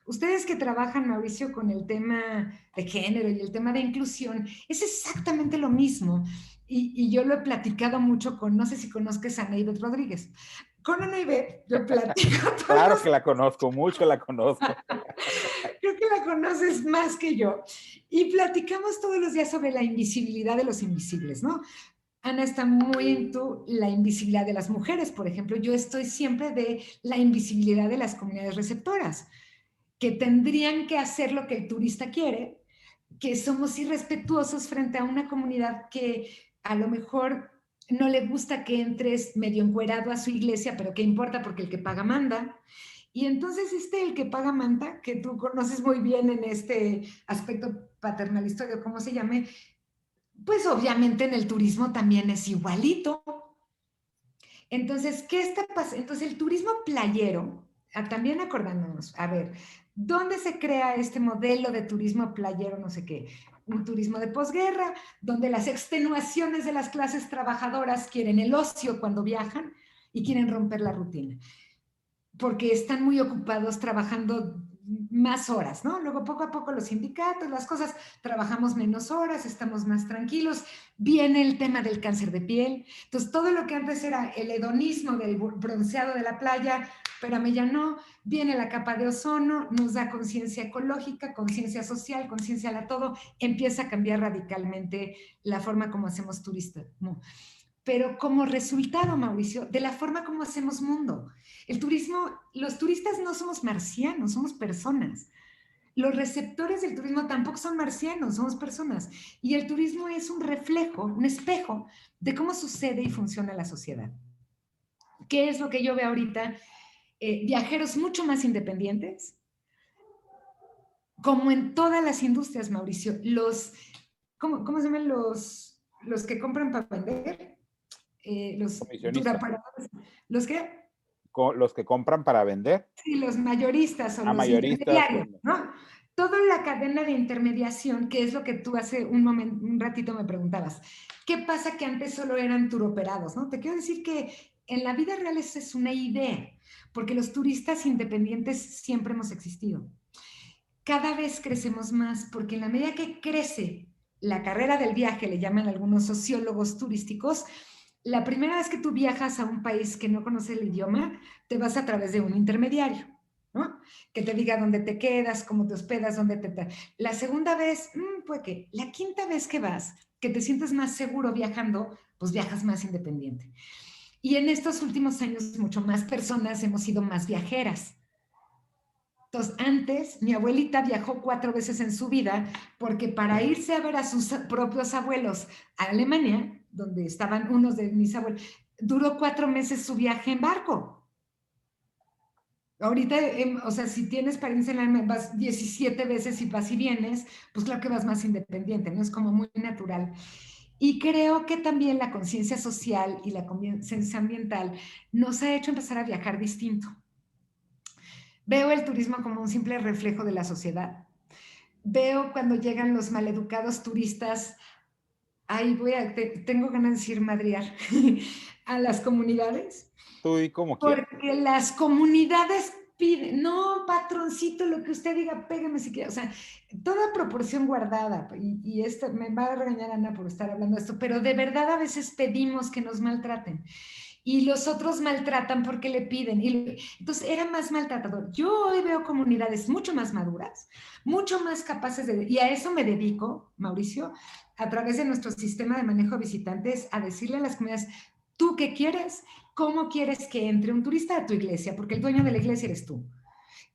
Ustedes que trabajan, Mauricio, con el tema de género y el tema de inclusión, es exactamente lo mismo. Y yo lo he platicado mucho con, no sé si conozcas a Neidet Rodríguez. Con Ana Ivette, yo platico todos Claro los que la conozco, mucho la conozco. creo que la conoces más que yo. Y platicamos todos los días sobre la invisibilidad de los invisibles, ¿no? Ana está muy en la invisibilidad de las mujeres, por ejemplo. Yo estoy siempre de la invisibilidad de las comunidades receptoras, que tendrían que hacer lo que el turista quiere, que somos irrespetuosos frente a una comunidad que a lo mejor no le gusta que entres medio encuerado a su iglesia, pero ¿qué importa? Porque el que paga manda. Y entonces el que paga manda, que tú conoces muy bien en este aspecto paternalista, o como se llame, pues obviamente en el turismo también es igualito. Entonces, ¿qué está pasando? Entonces, el turismo playero, también acordándonos, a ver, ¿dónde se crea este modelo de turismo playero, no sé qué? Un turismo de posguerra, donde las extenuaciones de las clases trabajadoras quieren el ocio cuando viajan y quieren romper la rutina porque están muy ocupados trabajando más horas, ¿no? Luego poco a poco los sindicatos, las cosas, trabajamos menos horas, estamos más tranquilos, viene el tema del cáncer de piel, entonces todo lo que antes era el hedonismo del bronceado de la playa, pero a mí ya no, viene la capa de ozono, nos da conciencia ecológica, conciencia social, conciencia a todo, empieza a cambiar radicalmente la forma como hacemos turistas, ¿no? Pero como resultado, Mauricio, de la forma como hacemos mundo. El turismo, los turistas no somos marcianos, somos personas. los receptores del turismo tampoco son marcianos, somos personas. Y el turismo es un reflejo, un espejo de cómo sucede y funciona la sociedad. ¿Qué es lo que yo veo ahorita? Viajeros mucho más independientes, como en todas las industrias, Mauricio. ¿Cómo se llaman los que compran para vender? Los Comisionistas. duraparadores. ¿Los qué? Los que compran para vender. Sí, los mayoristas o A los mayoristas. intermediarios, ¿no? Toda la cadena de intermediación, que es lo que tú hace un ratito me preguntabas. ¿Qué pasa que antes solo eran turoperados, no? Te quiero decir que en la vida real esa es una idea, porque los turistas independientes siempre hemos existido. Cada vez crecemos más, porque en la medida que crece la carrera del viaje, le llaman algunos sociólogos turísticos, la primera vez que tú viajas a un país que no conoce el idioma, te vas a través de un intermediario, ¿no? Que te diga dónde te quedas, cómo te hospedas, dónde te... La segunda vez, pues que la quinta vez que vas, que te sientes más seguro viajando, pues viajas más independiente. Y en estos últimos años, mucho más personas hemos sido más viajeras. Entonces, antes, mi abuelita viajó 4 veces en su vida porque para irse a ver a sus propios abuelos a Alemania, donde estaban unos de mis abuelos, duró 4 meses su viaje en barco. Ahorita, o sea, si tienes experiencia en Alemania, vas 17 veces y vas y vienes, pues claro que vas más independiente, ¿no? Es como muy natural. Y creo que también la conciencia social y la conciencia ambiental nos ha hecho empezar a viajar distinto. Veo el turismo como un simple reflejo de la sociedad. Veo cuando llegan los maleducados turistas, ahí tengo ganas de decir madrear a las comunidades, Tú y como quieras. porque las comunidades piden, no, patroncito, lo que usted diga, pégame si quiere, o sea, toda proporción guardada, y esto, me va a regañar Ana por estar hablando de esto, pero de verdad a veces pedimos que nos maltraten y los otros maltratan porque le piden. Entonces era más maltratador. Yo hoy veo comunidades mucho más maduras, mucho más capaces de... Y a eso me dedico, Mauricio, a través de nuestro sistema de manejo de visitantes, a decirle a las comunidades, ¿tú qué quieres? ¿Cómo quieres que entre un turista a tu iglesia? Porque el dueño de la iglesia eres tú.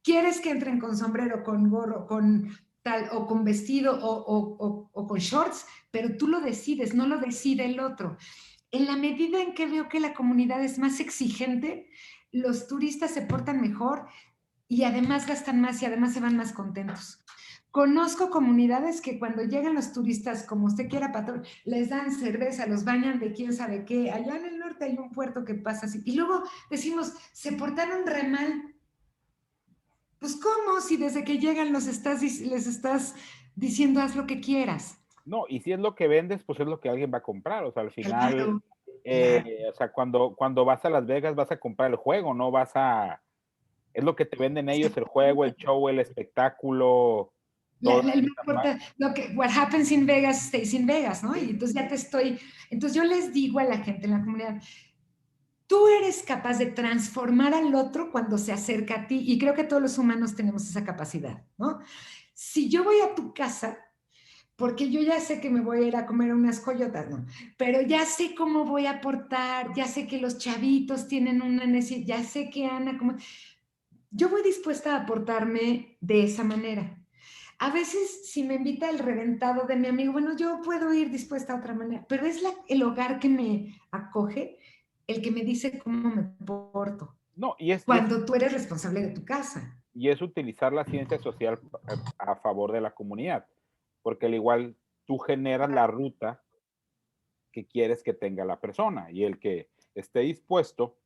¿Quieres que entren con sombrero, con gorro, con tal, o con vestido, o con shorts? Pero tú lo decides, no lo decide el otro. En la medida en que veo que la comunidad es más exigente, los turistas se portan mejor y además gastan más y además se van más contentos. Conozco comunidades que cuando llegan los turistas, como usted quiera, patrón, les dan cerveza, los bañan de quién sabe qué. Allá en el norte hay un puerto que pasa así. Y luego decimos, se portaron re mal. Pues ¿cómo? Si desde que llegan les estás diciendo haz lo que quieras. No, y si es lo que vendes, pues es lo que alguien va a comprar. O sea, al final, Claro, claro. o sea, cuando vas a Las Vegas vas a comprar el juego, no vas a... Es lo que te venden ellos, el juego, el show, el espectáculo, toda esa parte. What happens in Vegas stays in Vegas, ¿no? Y entonces entonces yo les digo a la gente en la comunidad, tú eres capaz de transformar al otro cuando se acerca a ti, y creo que todos los humanos tenemos esa capacidad, ¿no? Si yo voy a tu casa, porque yo ya sé que me voy a ir a comer unas coyotas, ¿no? Pero ya sé cómo voy a aportar, ya sé que los chavitos tienen una necesidad, ya sé que Ana, como... Yo voy dispuesta a aportarme de esa manera. A veces, si me invita el reventado de mi amigo, bueno, yo puedo ir dispuesta a otra manera, pero es el hogar que me acoge el que me dice cómo me porto, No, cuando tú eres responsable de tu casa. y es utilizar la ciencia social a favor de la comunidad, porque al igual tú generas la ruta que quieres que tenga la persona y el que esté dispuesto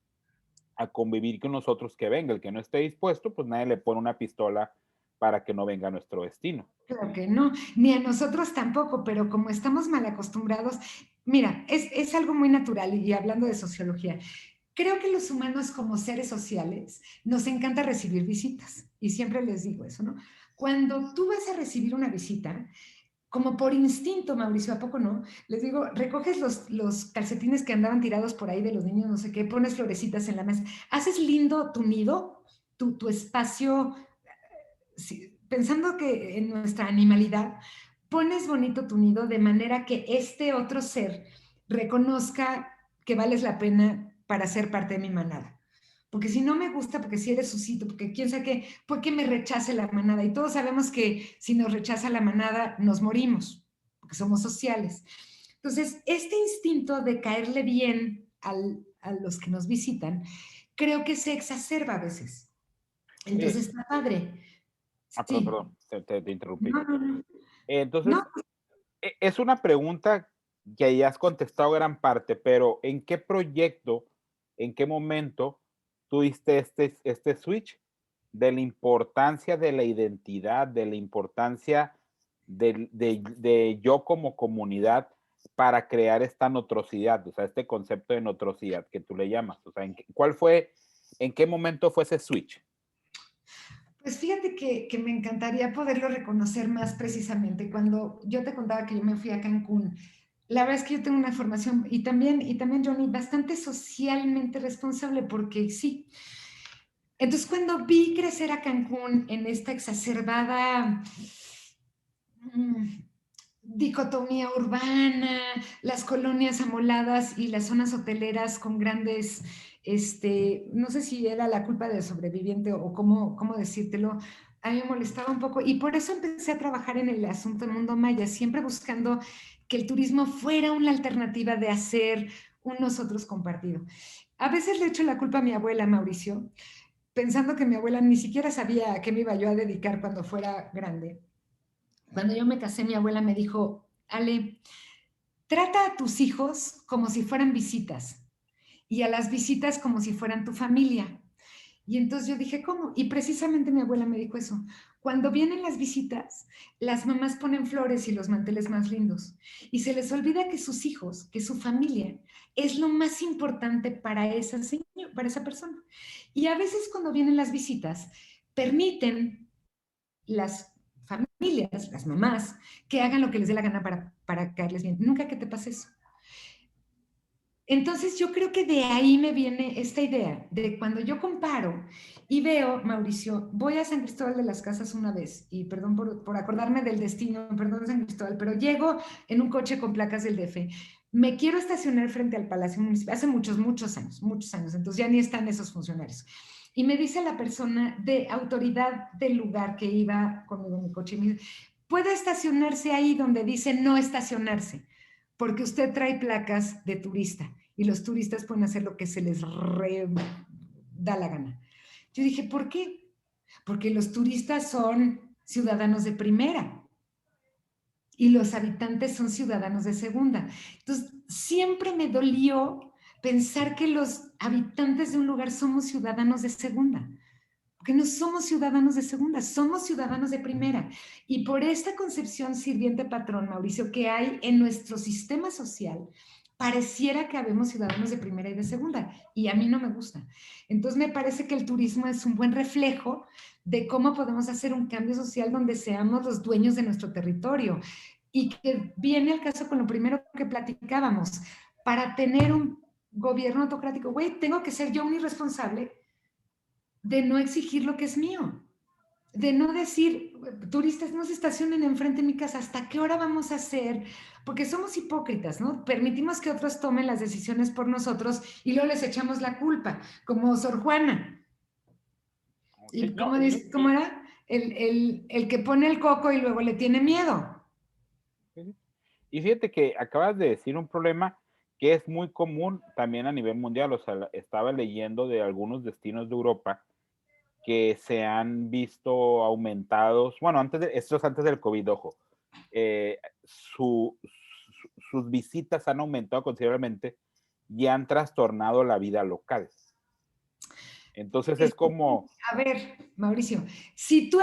a convivir con nosotros que venga, el que no esté dispuesto, pues nadie le pone una pistola para que no venga a nuestro destino. Claro que no, ni a nosotros tampoco, pero como estamos mal acostumbrados, mira, es algo muy natural y hablando de sociología, creo que los humanos como seres sociales nos encanta recibir visitas y siempre les digo eso, ¿no? Cuando tú vas a recibir una visita, como por instinto, Mauricio, ¿a poco no? Les digo, recoges los calcetines que andaban tirados por ahí de los niños, no sé qué, pones florecitas en la mesa, haces lindo tu nido, tu espacio, pensando que en nuestra animalidad, pones bonito tu nido de manera que este otro ser reconozca que vales la pena para ser parte de mi manada. porque si no me gusta, porque si eres susito, porque quién sabe qué, porque me rechace la manada. Y todos sabemos que si nos rechaza la manada, nos morimos, porque somos sociales. Entonces, este instinto de caerle bien a los que nos visitan, creo que se exacerba a veces. Oye, Entonces, está padre. perdón, Sí. perdón, te interrumpí. No, no, no. No, Entonces, es una pregunta que ya has contestado gran parte, pero ¿en qué proyecto, en qué momento tuviste este switch de la importancia de la identidad, de la importancia de yo como comunidad para crear esta notrosidad, o sea, este concepto de notrosidad que tú le llamas? O sea, ¿cuál fue, en qué momento fue ese switch? pues fíjate que me encantaría poderlo reconocer más precisamente. Cuando yo te contaba que yo me fui a Cancún, la verdad es que yo tengo una formación y también Johnny, bastante socialmente responsable, porque sí. Entonces, cuando vi crecer a Cancún en esta exacerbada dicotomía urbana, las colonias amoladas y las zonas hoteleras con grandes, no sé si era la culpa del sobreviviente o cómo decírtelo, a mí me molestaba un poco y por eso empecé a trabajar en el asunto del mundo maya, siempre buscando que el turismo fuera una alternativa de hacer un nosotros compartido. A veces le echo la culpa a mi abuela, Mauricio, pensando que mi abuela ni siquiera sabía a qué me iba yo a dedicar cuando fuera grande. Cuando yo me casé, mi abuela me dijo, Ale, trata a tus hijos como si fueran visitas y a las visitas como si fueran tu familia. Y entonces yo dije, ¿cómo? Y precisamente mi abuela me dijo eso. Cuando vienen las visitas, las mamás ponen flores y los manteles más lindos. Y se les olvida que sus hijos, que su familia, es lo más importante para esa persona. Y a veces cuando vienen las visitas, permiten las familias, las mamás, que hagan lo que les dé la gana para caerles bien. Nunca que te pase eso. Entonces yo creo que de ahí me viene esta idea de cuando yo comparo y veo, Mauricio, voy a San Cristóbal de las Casas una vez, y perdón por acordarme del destino, perdón San Cristóbal, pero llego en un coche con placas del DF, me quiero estacionar frente al Palacio Municipal, hace muchos años, entonces ya ni están esos funcionarios. Y me dice la persona de autoridad del lugar que iba conmigo en mi coche, y me dice, puede estacionarse ahí donde dice no estacionarse, porque usted trae placas de turista y los turistas pueden hacer lo que se les da la gana. Yo dije, ¿por qué? Porque los turistas son ciudadanos de primera y los habitantes son ciudadanos de segunda. Entonces, siempre me dolió pensar que los habitantes de un lugar somos ciudadanos de segunda, porque no somos ciudadanos de segunda, somos ciudadanos de primera. Y por esta concepción sirviente patrón, Mauricio, que hay en nuestro sistema social, pareciera que habemos ciudadanos de primera y de segunda, y a mí no me gusta. Entonces me parece que el turismo es un buen reflejo de cómo podemos hacer un cambio social donde seamos los dueños de nuestro territorio. Y que viene al caso con lo primero que platicábamos, para tener un gobierno autocrático, güey, tengo que ser yo un irresponsable de no exigir lo que es mío, de no decir, turistas no se estacionen enfrente de mi casa, ¿hasta qué hora vamos a hacer? Porque somos hipócritas, ¿no? Permitimos que otros tomen las decisiones por nosotros y luego les echamos la culpa, como Sor Juana. Sí, ¿Y no, cómo era? El que pone el coco y luego le tiene miedo. y fíjate que acabas de decir un problema que es muy común también a nivel mundial. O sea, estaba leyendo de algunos destinos de Europa que se han visto aumentados, bueno, esto es antes del COVID, ojo, sus visitas han aumentado considerablemente y han trastornado la vida local. Entonces es como... A ver, Mauricio, si tú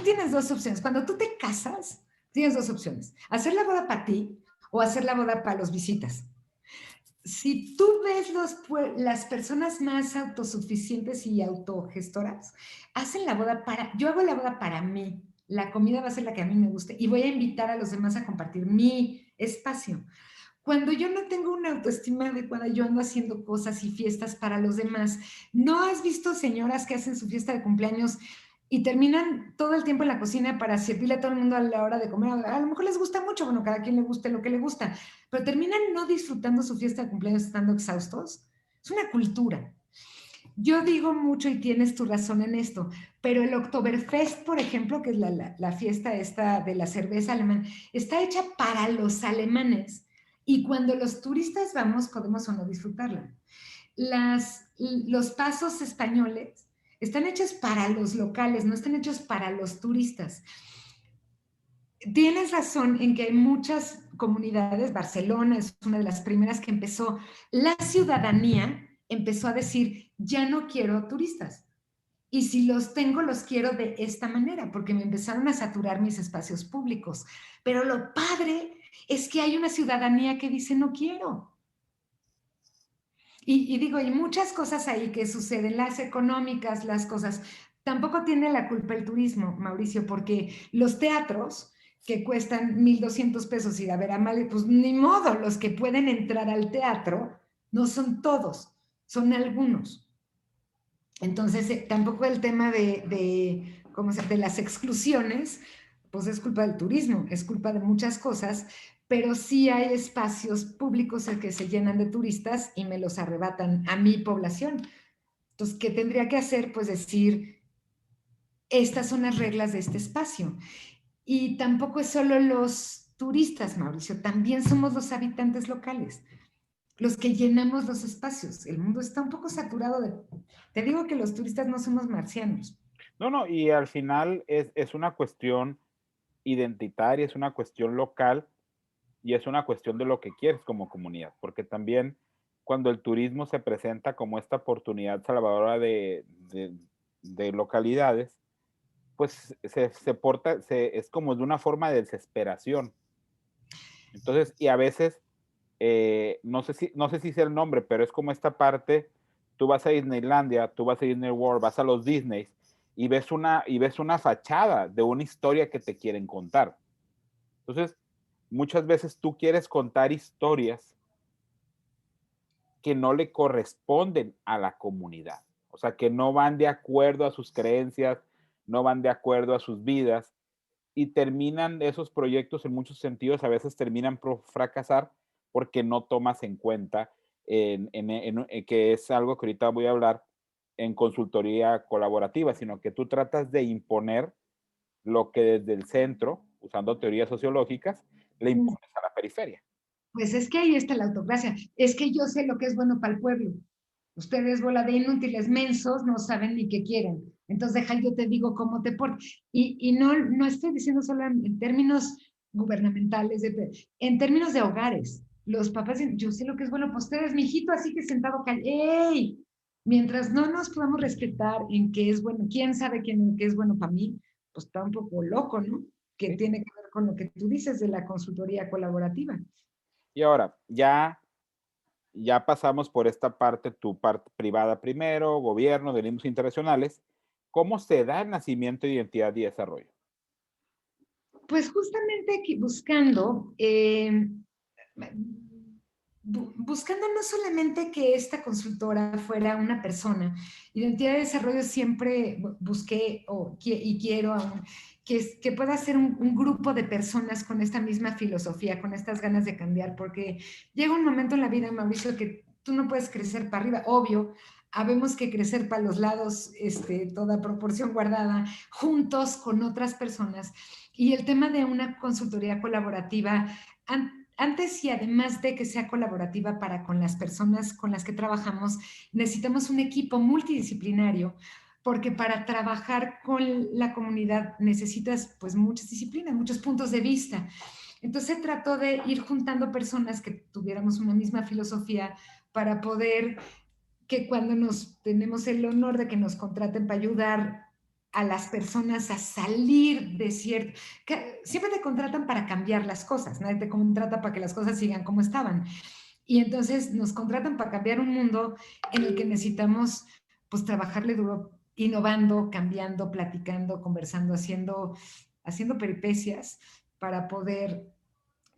tienes dos opciones. Cuando tú te casas, tienes dos opciones. Hacer la boda para ti o hacer la boda para los visitas. Si tú ves las personas más autosuficientes y autogestoras, yo hago la boda para mí. La comida va a ser la que a mí me guste y voy a invitar a los demás a compartir mi espacio. Cuando yo no tengo una autoestima adecuada, yo ando haciendo cosas y fiestas para los demás. ¿No has visto señoras que hacen su fiesta de cumpleaños y terminan todo el tiempo en la cocina para servirle a todo el mundo a la hora de comer? A lo mejor les gusta mucho, bueno, cada quien le guste lo que le gusta, pero terminan no disfrutando su fiesta de cumpleaños estando exhaustos. Es una cultura. Yo digo mucho y tienes tu razón en esto, pero el Oktoberfest, por ejemplo, que es la fiesta esta de la cerveza alemana, está hecha para los alemanes y cuando los turistas vamos podemos o no disfrutarla. Los pasos españoles están hechos para los locales, no están hechos para los turistas. Tienes razón en que hay muchas comunidades, Barcelona es una de las primeras que empezó, la ciudadanía empezó a decir, ya no quiero turistas. Y si los tengo, los quiero de esta manera, porque me empezaron a saturar mis espacios públicos. Pero lo padre es que hay una ciudadanía que dice, no quiero. Y digo, hay muchas cosas ahí que suceden, las económicas, las cosas. Tampoco tiene la culpa el turismo, Mauricio, porque los teatros que cuestan 1,200 pesos ir a ver a Mali, pues ni modo, los que pueden entrar al teatro no son todos, son algunos. Entonces, tampoco el tema ¿cómo se, de las exclusiones, pues es culpa del turismo, es culpa de muchas cosas, pero sí hay espacios públicos en que se llenan de turistas y me los arrebatan a mi población. Entonces, ¿qué tendría que hacer? Pues decir, estas son las reglas de este espacio. Y tampoco es solo los turistas, Mauricio, también somos los habitantes locales, los que llenamos los espacios. El mundo está un poco saturado de... Te digo que los turistas no somos marcianos. No, no, y al final es una cuestión identitaria, es una cuestión local y es una cuestión de lo que quieres como comunidad, porque también cuando el turismo se presenta como esta oportunidad salvadora de localidades, pues se porta, es como de una forma de desesperación. Entonces, y a veces, no sé si sea el nombre, pero es como esta parte, tú vas a Disneylandia, tú vas a Disney World, vas a los Disney y ves una fachada de una historia que te quieren contar. Entonces, muchas veces tú quieres contar historias que no le corresponden a la comunidad, o sea, que no van de acuerdo a sus creencias, no van de acuerdo a sus vidas, y terminan esos proyectos en muchos sentidos, a veces terminan por fracasar porque no tomas en cuenta que es algo que ahorita voy a hablar en consultoría colaborativa, sino que tú tratas de imponer lo que desde el centro, usando teorías sociológicas, le impones a la periferia. Pues es que ahí está la autocracia. Es que yo sé lo que es bueno para el pueblo. Ustedes, bola de inútiles mensos, no saben ni qué quieren. Entonces, deja, yo te digo cómo te portas. Y no estoy diciendo solo en términos gubernamentales, en términos de hogares. Los papás dicen, yo sé lo que es bueno para ustedes, mi hijito, así que sentado, ¡ey! Mientras no nos podamos respetar en qué es bueno, quién sabe qué es bueno para mí, pues está un poco loco, ¿no? Que ¿Sí? tiene que ver con lo que tú dices de la consultoría colaborativa. Y ahora, ya pasamos por esta parte, tu parte privada primero, gobierno, delitos internacionales. ¿Cómo se da el nacimiento de identidad y desarrollo? Pues justamente aquí buscando, buscando no solamente que esta consultora fuera una persona, identidad de desarrollo siempre busqué y quiero aún, que pueda ser un grupo de personas con esta misma filosofía, con estas ganas de cambiar, porque llega un momento en la vida, Mauricio, que tú no puedes crecer para arriba, obvio, habemos que crecer para los lados, toda proporción guardada, juntos con otras personas. Y el tema de una consultoría colaborativa, antes y además de que sea colaborativa para con las personas con las que trabajamos, necesitamos un equipo multidisciplinario, porque para trabajar con la comunidad necesitas pues muchas disciplinas, muchos puntos de vista. Entonces se trató de ir juntando personas que tuviéramos una misma filosofía para poder que cuando nos tenemos el honor de que nos contraten para ayudar a las personas a salir de cierto... Siempre te contratan para cambiar las cosas, nadie te contrata para que las cosas sigan como estaban. Y entonces nos contratan para cambiar un mundo en el que necesitamos pues trabajarle duro, innovando, cambiando, platicando, conversando, haciendo peripecias para poder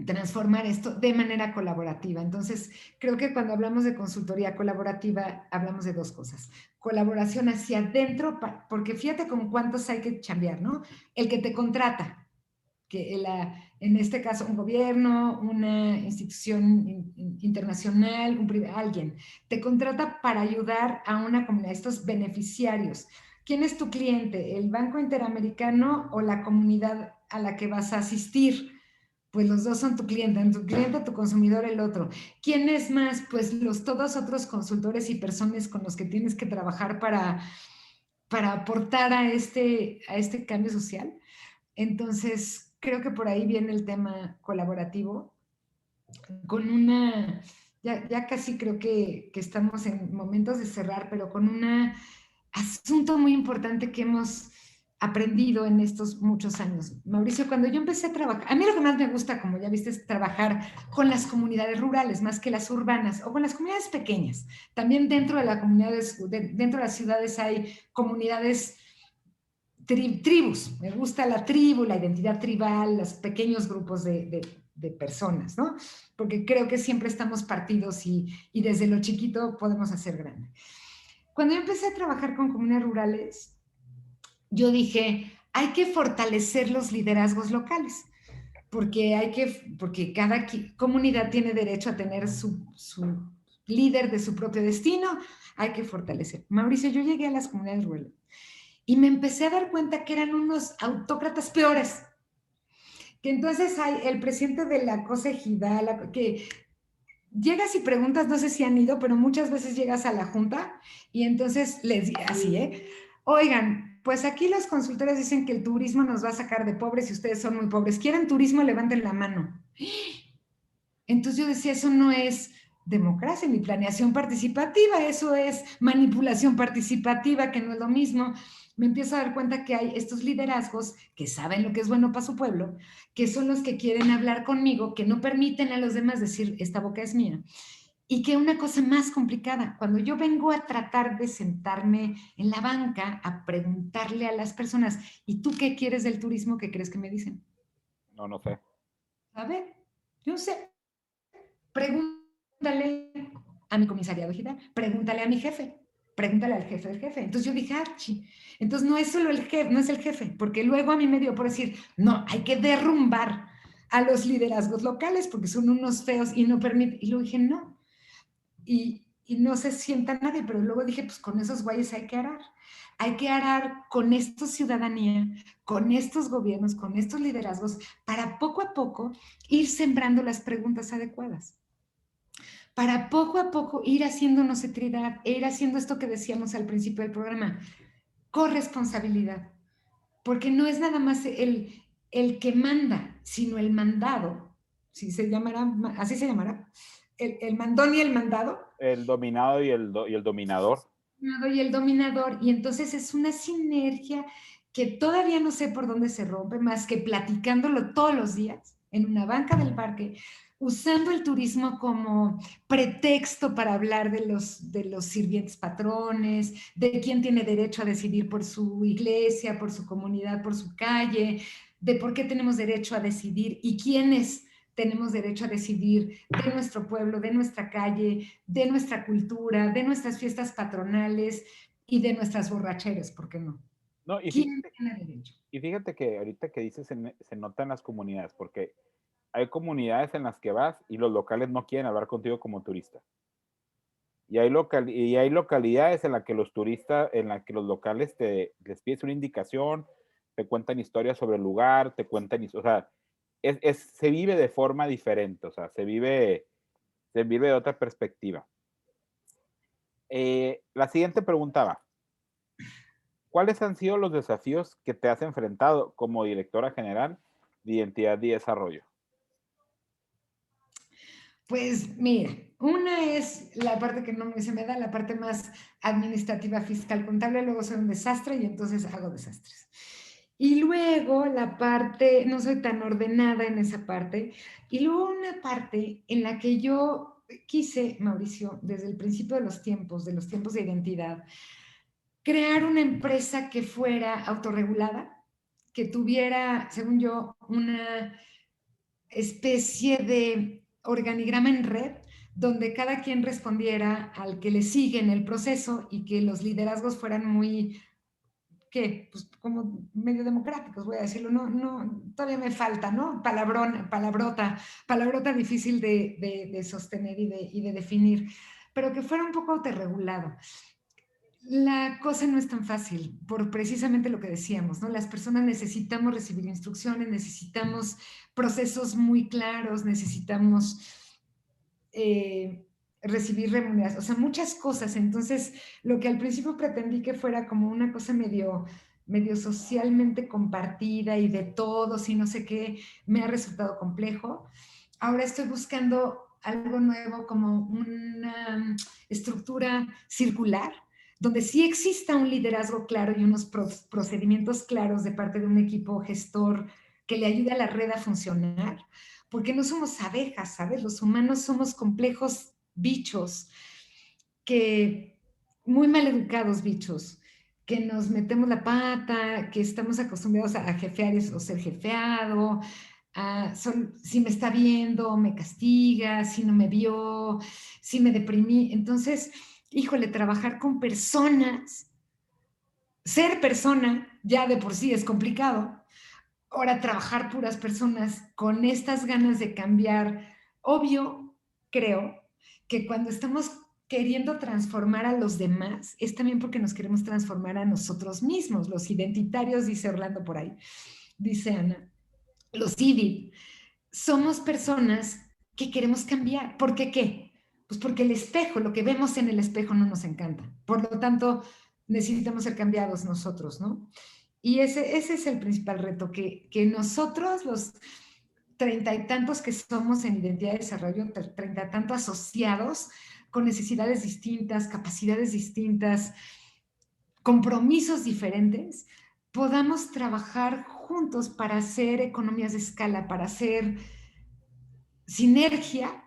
transformar esto de manera colaborativa. Entonces, creo que cuando hablamos de consultoría colaborativa, hablamos de dos cosas. Colaboración hacia adentro, porque fíjate con cuántos hay que chambear, ¿no? El que te contrata, que en este caso un gobierno, una institución internacional, alguien, te contrata para ayudar a una comunidad, estos beneficiarios. ¿Quién es tu cliente? ¿El Banco Interamericano o la comunidad a la que vas a asistir? Pues los dos son tu cliente, tu consumidor, el otro. ¿Quién es más? Pues todos otros consultores y personas con los que tienes que trabajar para aportar a este cambio social. Entonces, creo que por ahí viene el tema colaborativo, con ya casi creo que estamos en momentos de cerrar, pero con un asunto muy importante que hemos aprendido en estos muchos años. Mauricio, cuando yo empecé a trabajar, a mí lo que más me gusta, como ya viste, es trabajar con las comunidades rurales, más que las urbanas, o con las comunidades pequeñas. También dentro de dentro de las ciudades hay comunidades, tribus. Me gusta la tribu, la identidad tribal, los pequeños grupos de personas, ¿no? Porque creo que siempre estamos partidos y desde lo chiquito podemos hacer grande. Cuando yo empecé a trabajar con comunidades rurales, yo dije, hay que fortalecer los liderazgos locales, porque cada comunidad tiene derecho a tener su líder de su propio destino, hay que fortalecer. Mauricio, yo llegué a las comunidades rurales y me empecé a dar cuenta que eran unos autócratas peores, que entonces hay el presidente de la cosa ejidal, que llegas y preguntas, no sé si han ido, pero muchas veces llegas a la junta y entonces les así, oigan, pues aquí los consultores dicen que el turismo nos va a sacar de pobres y ustedes son muy pobres. ¿Quieren turismo? Levanten la mano. Entonces yo decía, eso no es democracia ni planeación participativa, eso es manipulación participativa, que no es lo mismo. Me empiezo a dar cuenta que hay estos liderazgos que saben lo que es bueno para su pueblo, que son los que quieren hablar conmigo, que no permiten a los demás decir, esta boca es mía. Y que una cosa más complicada, cuando yo vengo a tratar de sentarme en la banca a preguntarle a las personas, ¿y tú qué quieres del turismo? ¿Qué crees que me dicen? No sé. A ver, yo sé. Pregúntale a mi comisariado ejidal, pregúntale a mi jefe, pregúntale al jefe del jefe. Entonces yo dije, entonces no es solo el jefe, no es el jefe, porque luego a mí me dio por decir, no, hay que derrumbar a los liderazgos locales porque son unos feos y no permiten. Y luego dije, no. Y no se sienta nadie, pero luego dije, pues con esos güeyes hay que arar. Hay que arar con esta ciudadanía, con estos gobiernos, con estos liderazgos, para poco a poco ir sembrando las preguntas adecuadas. Para poco a poco ir haciéndonos etridad, e ir haciendo esto que decíamos al principio del programa, corresponsabilidad. Porque no es nada más el que manda, sino el mandado, si se llamará, así se llamará, el mandón y el mandado. El dominado y el dominador. Y el dominador, y entonces es una sinergia que todavía no sé por dónde se rompe, más que platicándolo todos los días en una banca del parque, usando el turismo como pretexto para hablar de los sirvientes patrones, de quién tiene derecho a decidir por su iglesia, por su comunidad, por su calle, de por qué tenemos derecho a decidir y quiénes tenemos derecho a decidir de nuestro pueblo, de nuestra calle, de nuestra cultura, de nuestras fiestas patronales y de nuestras borracheras, ¿por qué no? No, ¿Quién tiene derecho? Y fíjate que ahorita que dices se nota en las comunidades, porque hay comunidades en las que vas y los locales no quieren hablar contigo como turista. Y hay localidades en las que los turistas, en las que los locales les pides una indicación, te cuentan historias sobre el lugar, te cuentan, o sea, se vive de forma diferente, o sea, se vive de otra perspectiva. La siguiente pregunta va. ¿Cuáles han sido los desafíos que te has enfrentado como directora general de Identidad y Desarrollo? Pues mira, una es la parte que no se me da, la parte más administrativa, fiscal, contable, luego soy un desastre y entonces hago desastres. Y luego la parte, no soy tan ordenada en esa parte, y luego una parte en la que yo quise, Mauricio, desde el principio de los tiempos de identidad, crear una empresa que fuera autorregulada, que tuviera, según yo, una especie de organigrama en red donde cada quien respondiera al que le sigue en el proceso y que los liderazgos fueran muy ¿qué? Pues como medio democráticos, voy a decirlo. No, todavía me falta, ¿no? Palabrota difícil de sostener y de definir, pero que fuera un poco autorregulado. La cosa no es tan fácil, por precisamente lo que decíamos, ¿no? Las personas necesitamos recibir instrucciones, necesitamos procesos muy claros, necesitamos recibir remuneración, o sea, muchas cosas. Entonces, lo que al principio pretendí que fuera como una cosa medio socialmente compartida y de todos y no sé qué, me ha resultado complejo. Ahora estoy buscando algo nuevo como una estructura circular, donde sí exista un liderazgo claro y unos procedimientos claros de parte de un equipo gestor que le ayude a la red a funcionar, porque no somos abejas, ¿sabes? Los humanos somos complejos bichos que, muy mal educados bichos, que nos metemos la pata, que estamos acostumbrados a jefear o ser jefeado, si me está viendo, me castiga, si no me vio, si me deprimí. Entonces, híjole, trabajar con personas, ser persona ya de por sí es complicado. Ahora, trabajar puras personas con estas ganas de cambiar, obvio, creo que cuando estamos queriendo transformar a los demás, es también porque nos queremos transformar a nosotros mismos, los identitarios, dice Orlando por ahí, dice Ana, los IDIT, somos personas que queremos cambiar. ¿Por qué qué? Pues porque el espejo, lo que vemos en el espejo no nos encanta. Por lo tanto, necesitamos ser cambiados nosotros, ¿no? Y ese es el principal reto, que nosotros, los 30 y tantos que somos en identidad de desarrollo, 30 y tantos asociados con necesidades distintas, capacidades distintas, compromisos diferentes, podamos trabajar juntos para hacer economías de escala, para hacer sinergia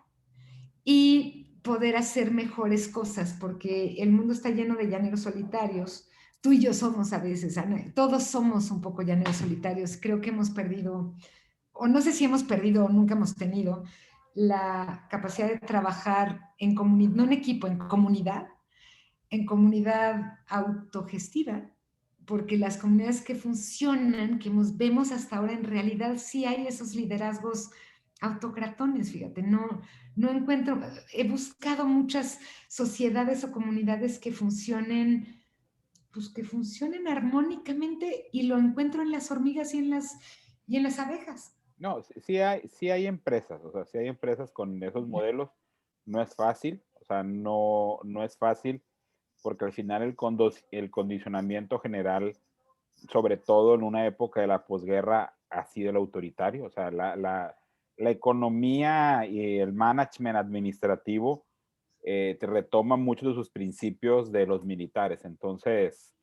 y poder hacer mejores cosas, porque el mundo está lleno de llaneros solitarios. Tú y yo somos a veces, Ana, todos somos un poco llaneros solitarios. Creo que hemos perdido, o no sé si hemos perdido o nunca hemos tenido, la capacidad de trabajar en comunidad, no en equipo, en comunidad autogestiva, porque las comunidades que funcionan, que vemos hasta ahora, en realidad sí hay esos liderazgos autocratones, fíjate, no encuentro, he buscado muchas sociedades o comunidades que funcionen, pues que funcionen armónicamente, y lo encuentro en las hormigas y en las abejas. No, sí hay empresas, o sea, sí hay empresas con esos modelos. No es fácil, o sea, no es fácil porque al final el condicionamiento general, sobre todo en una época de la posguerra, ha sido el autoritario. O sea, la economía y el management administrativo te retoma muchos de sus principios de los militares. Entonces,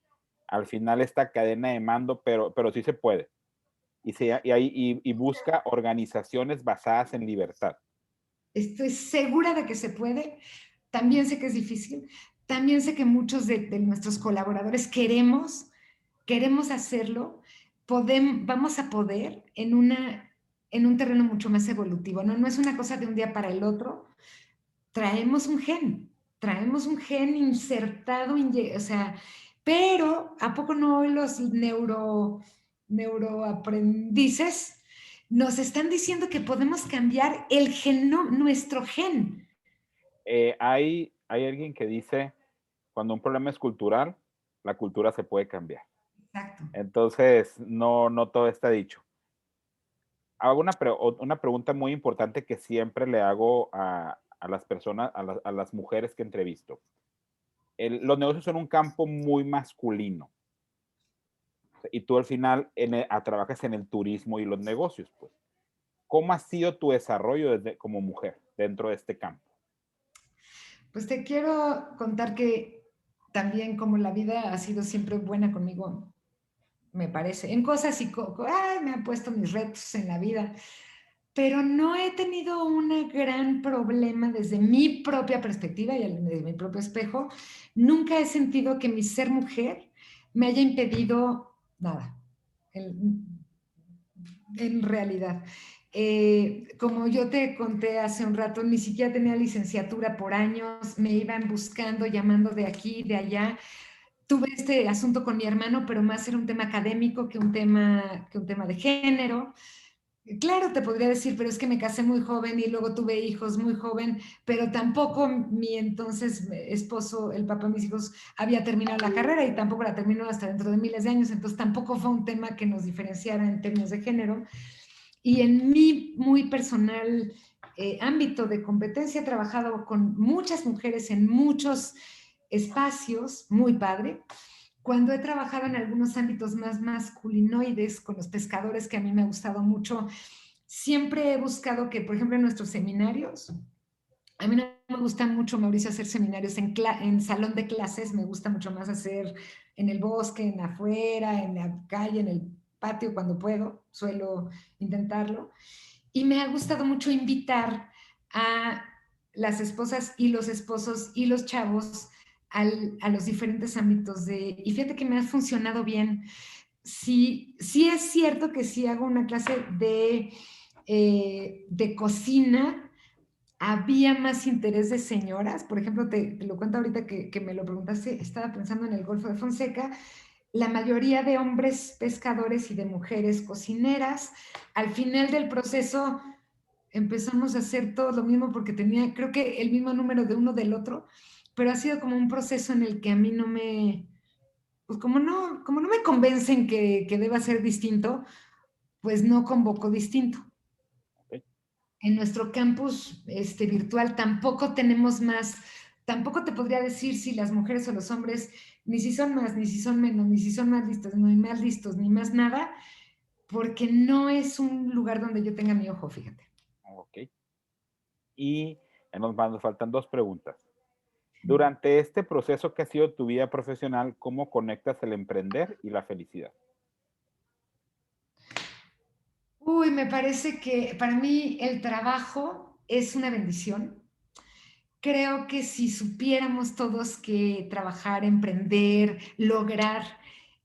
al final esta cadena de mando, pero sí se puede. Y busca organizaciones basadas en libertad. Estoy segura de que se puede. También sé que es difícil. También sé que muchos de nuestros colaboradores queremos hacerlo. Vamos a poder en un terreno mucho más evolutivo. No es una cosa de un día para el otro. Traemos un gen insertado, o sea, pero ¿a poco no hoy los neuroaprendices nos están diciendo que podemos cambiar nuestro gen? Hay alguien que dice, cuando un problema es cultural, la cultura se puede cambiar. Exacto. Entonces, no todo está dicho. Hago una pregunta muy importante que siempre le hago a las personas, a las mujeres que entrevisto. Los negocios son un campo muy masculino. Y tú al final trabajas en el turismo y los negocios, pues. ¿Cómo ha sido tu desarrollo como mujer dentro de este campo? Pues te quiero contar que también, como la vida ha sido siempre buena conmigo, me parece, en cosas y me han puesto mis retos en la vida, pero no he tenido un gran problema desde mi propia perspectiva y desde mi propio espejo. Nunca he sentido que mi ser mujer me haya impedido nada, en realidad. Como yo te conté hace un rato, ni siquiera tenía licenciatura por años, me iban buscando, llamando de aquí, de allá. tuve este asunto con mi hermano, pero más era un tema académico que un tema de género. Claro, te podría decir, pero es que me casé muy joven y luego tuve hijos muy joven, pero tampoco mi entonces esposo, el papá de mis hijos, había terminado la carrera y tampoco la terminó hasta dentro de miles de años, entonces tampoco fue un tema que nos diferenciara en términos de género. Y en mi muy personal ámbito de competencia he trabajado con muchas mujeres en muchos espacios, muy padre. Cuando he trabajado en algunos ámbitos más masculinoides con los pescadores, que a mí me ha gustado mucho, siempre he buscado que, por ejemplo, en nuestros seminarios, a mí no me gusta mucho, Mauricio, hacer seminarios en salón de clases, me gusta mucho más hacer en el bosque, en afuera, en la calle, en el patio cuando puedo, suelo intentarlo. Y me ha gustado mucho invitar a las esposas y los esposos y los chavos a los diferentes ámbitos y fíjate que me ha funcionado bien. Sí, sí es cierto que si hago una clase de cocina, había más interés de señoras. Por ejemplo, te lo cuento ahorita que me lo preguntaste, estaba pensando en el Golfo de Fonseca, la mayoría de hombres pescadores y de mujeres cocineras. Al final del proceso empezamos a hacer todo lo mismo porque tenía, creo que el mismo número de uno del otro, pero ha sido como un proceso en el que a mí no me, pues como no me convencen que deba ser distinto, pues no convoco distinto. Ok. En nuestro campus virtual tampoco tenemos más, tampoco te podría decir si las mujeres o los hombres, ni si son más, ni si son menos, ni si son más listos, ni más listos, ni más nada, porque no es un lugar donde yo tenga mi ojo, fíjate. Ok. Y nos faltan dos preguntas. Durante este proceso que ha sido tu vida profesional, ¿cómo conectas el emprender y la felicidad? Uy, me parece que para mí el trabajo es una bendición. Creo que si supiéramos todos que trabajar, emprender, lograr,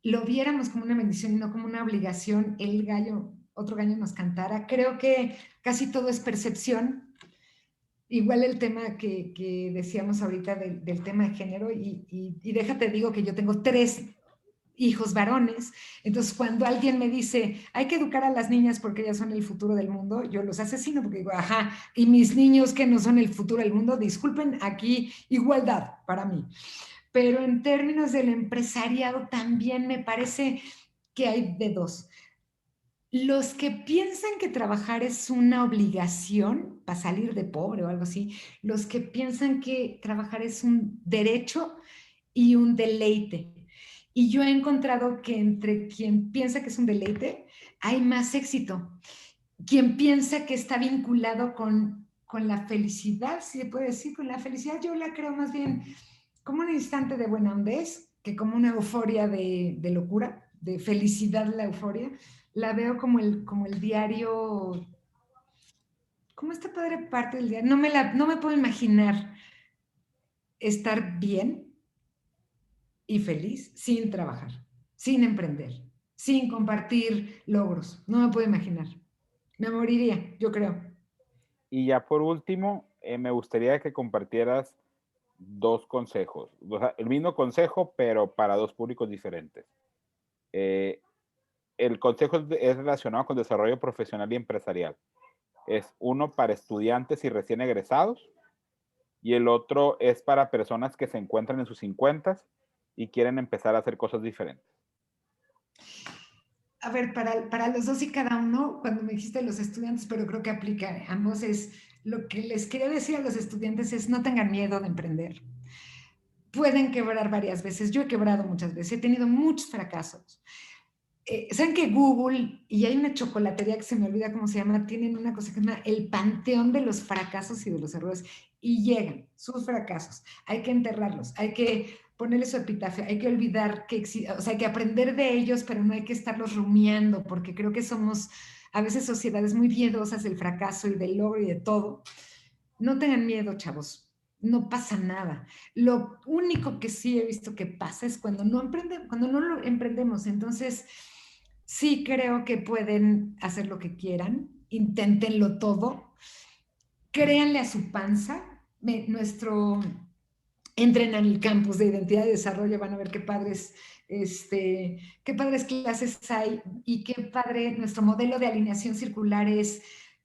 lo viéramos como una bendición y no como una obligación, otro gallo nos cantara. Creo que casi todo es percepción. Igual el tema que decíamos ahorita del tema de género, y déjate digo que yo tengo 3 hijos varones. Entonces, cuando alguien me dice, hay que educar a las niñas porque ellas son el futuro del mundo, yo los asesino porque digo, ajá, y mis niños que no son el futuro del mundo, disculpen, aquí igualdad para mí. Pero en términos del empresariado también me parece que hay de dos. Los que piensan que trabajar es una obligación para salir de pobre o algo así, los que piensan que trabajar es un derecho y un deleite. Y yo he encontrado que entre quien piensa que es un deleite, hay más éxito. Quien piensa que está vinculado con la felicidad, si se puede decir, con la felicidad, yo la creo más bien como un instante de buena hondez, que como una euforia de locura, de felicidad la euforia. La veo como el diario, como esta padre parte del diario. No me puedo imaginar estar bien y feliz sin trabajar, sin emprender, sin compartir logros. No me puedo imaginar. Me moriría, yo creo. Y ya por último, me gustaría que compartieras dos consejos. O sea, el mismo consejo, pero para dos públicos diferentes. Eh, el consejo es relacionado con desarrollo profesional y empresarial. Es uno para estudiantes y recién egresados y el otro es para personas que se encuentran en sus 50 y quieren empezar a hacer cosas diferentes. A ver, para los dos y cada uno, cuando me dijiste los estudiantes, pero creo que aplica a ambos, es lo que les quería decir a los estudiantes es no tengan miedo de emprender. Pueden quebrar varias veces. Yo he quebrado muchas veces, he tenido muchos fracasos. ¿Saben que Google, y hay una chocolatería que se me olvida cómo se llama, tienen una cosa que se llama el panteón de los fracasos y de los errores? Y llegan sus fracasos. Hay que enterrarlos, hay que ponerle su epitafio, hay que olvidar que existe, o sea, hay que aprender de ellos, pero no hay que estarlos rumiando, porque creo que somos a veces sociedades muy miedosas del fracaso y del logro y de todo. No tengan miedo, chavos. No pasa nada. Lo único que sí he visto que pasa es cuando no lo emprendemos. Entonces, sí creo que pueden hacer lo que quieran, inténtenlo todo, créanle a su panza. entren al campus de identidad y desarrollo, van a ver qué padres clases hay y qué padre nuestro modelo de alineación circular es,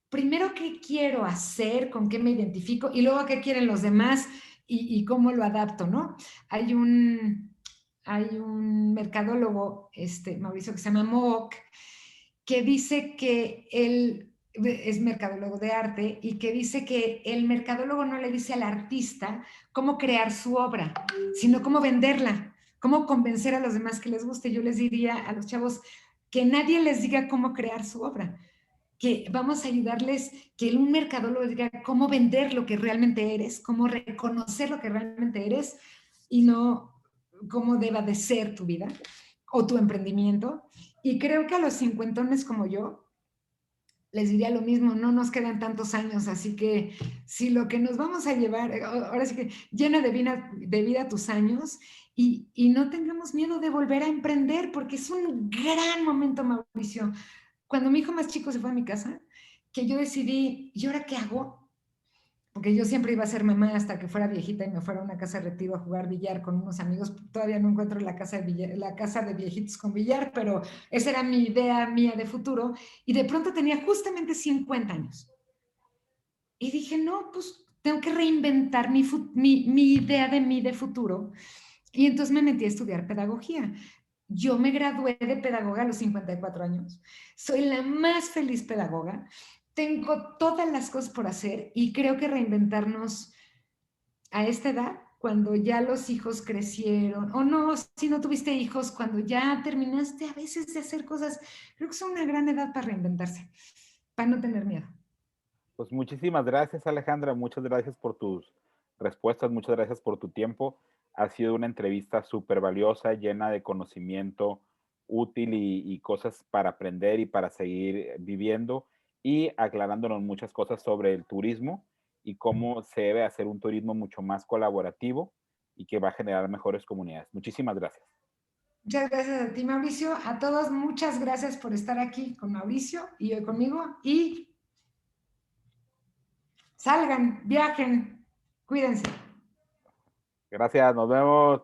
primero, qué quiero hacer, con qué me identifico y luego qué quieren los demás y cómo lo adapto, ¿no? Hay un mercadólogo, Mauricio, que se llama Mook, que dice que él es mercadólogo de arte y que dice que el mercadólogo no le dice al artista cómo crear su obra, sino cómo venderla, cómo convencer a los demás que les guste. Yo les diría a los chavos que nadie les diga cómo crear su obra, que vamos a ayudarles, que un mercadólogo diga cómo vender lo que realmente eres, cómo reconocer lo que realmente eres y no cómo deba de ser tu vida o tu emprendimiento. Y creo que a los cincuentones como yo, les diría lo mismo, no nos quedan tantos años, así que si lo que nos vamos a llevar, ahora sí que llena de vida tus años y no tengamos miedo de volver a emprender, porque es un gran momento, Mauricio. Cuando mi hijo más chico se fue a mi casa, que yo decidí, ¿y ahora qué hago? Porque yo siempre iba a ser mamá hasta que fuera viejita y me fuera a una casa de retiro a jugar billar con unos amigos. Todavía no encuentro la casa de viejitos con billar, pero esa era mi idea mía de futuro. Y de pronto tenía justamente 50 años. Y dije, no, pues tengo que reinventar mi idea de mí de futuro. Y entonces me metí a estudiar pedagogía. Yo me gradué de pedagoga a los 54 años. Soy la más feliz pedagoga. Tengo todas las cosas por hacer y creo que reinventarnos a esta edad, cuando ya los hijos crecieron, o no, si no tuviste hijos, cuando ya terminaste a veces de hacer cosas, creo que es una gran edad para reinventarse, para no tener miedo. Pues muchísimas gracias, Alejandra. Muchas gracias por tus respuestas, muchas gracias por tu tiempo. Ha sido una entrevista súper valiosa, llena de conocimiento útil y cosas para aprender y para seguir viviendo y aclarándonos muchas cosas sobre el turismo y cómo se debe hacer un turismo mucho más colaborativo y que va a generar mejores comunidades. Muchísimas gracias. Muchas gracias a ti, Mauricio. A todos, muchas gracias por estar aquí con Mauricio y hoy conmigo. Y salgan, viajen, cuídense. Gracias, nos vemos.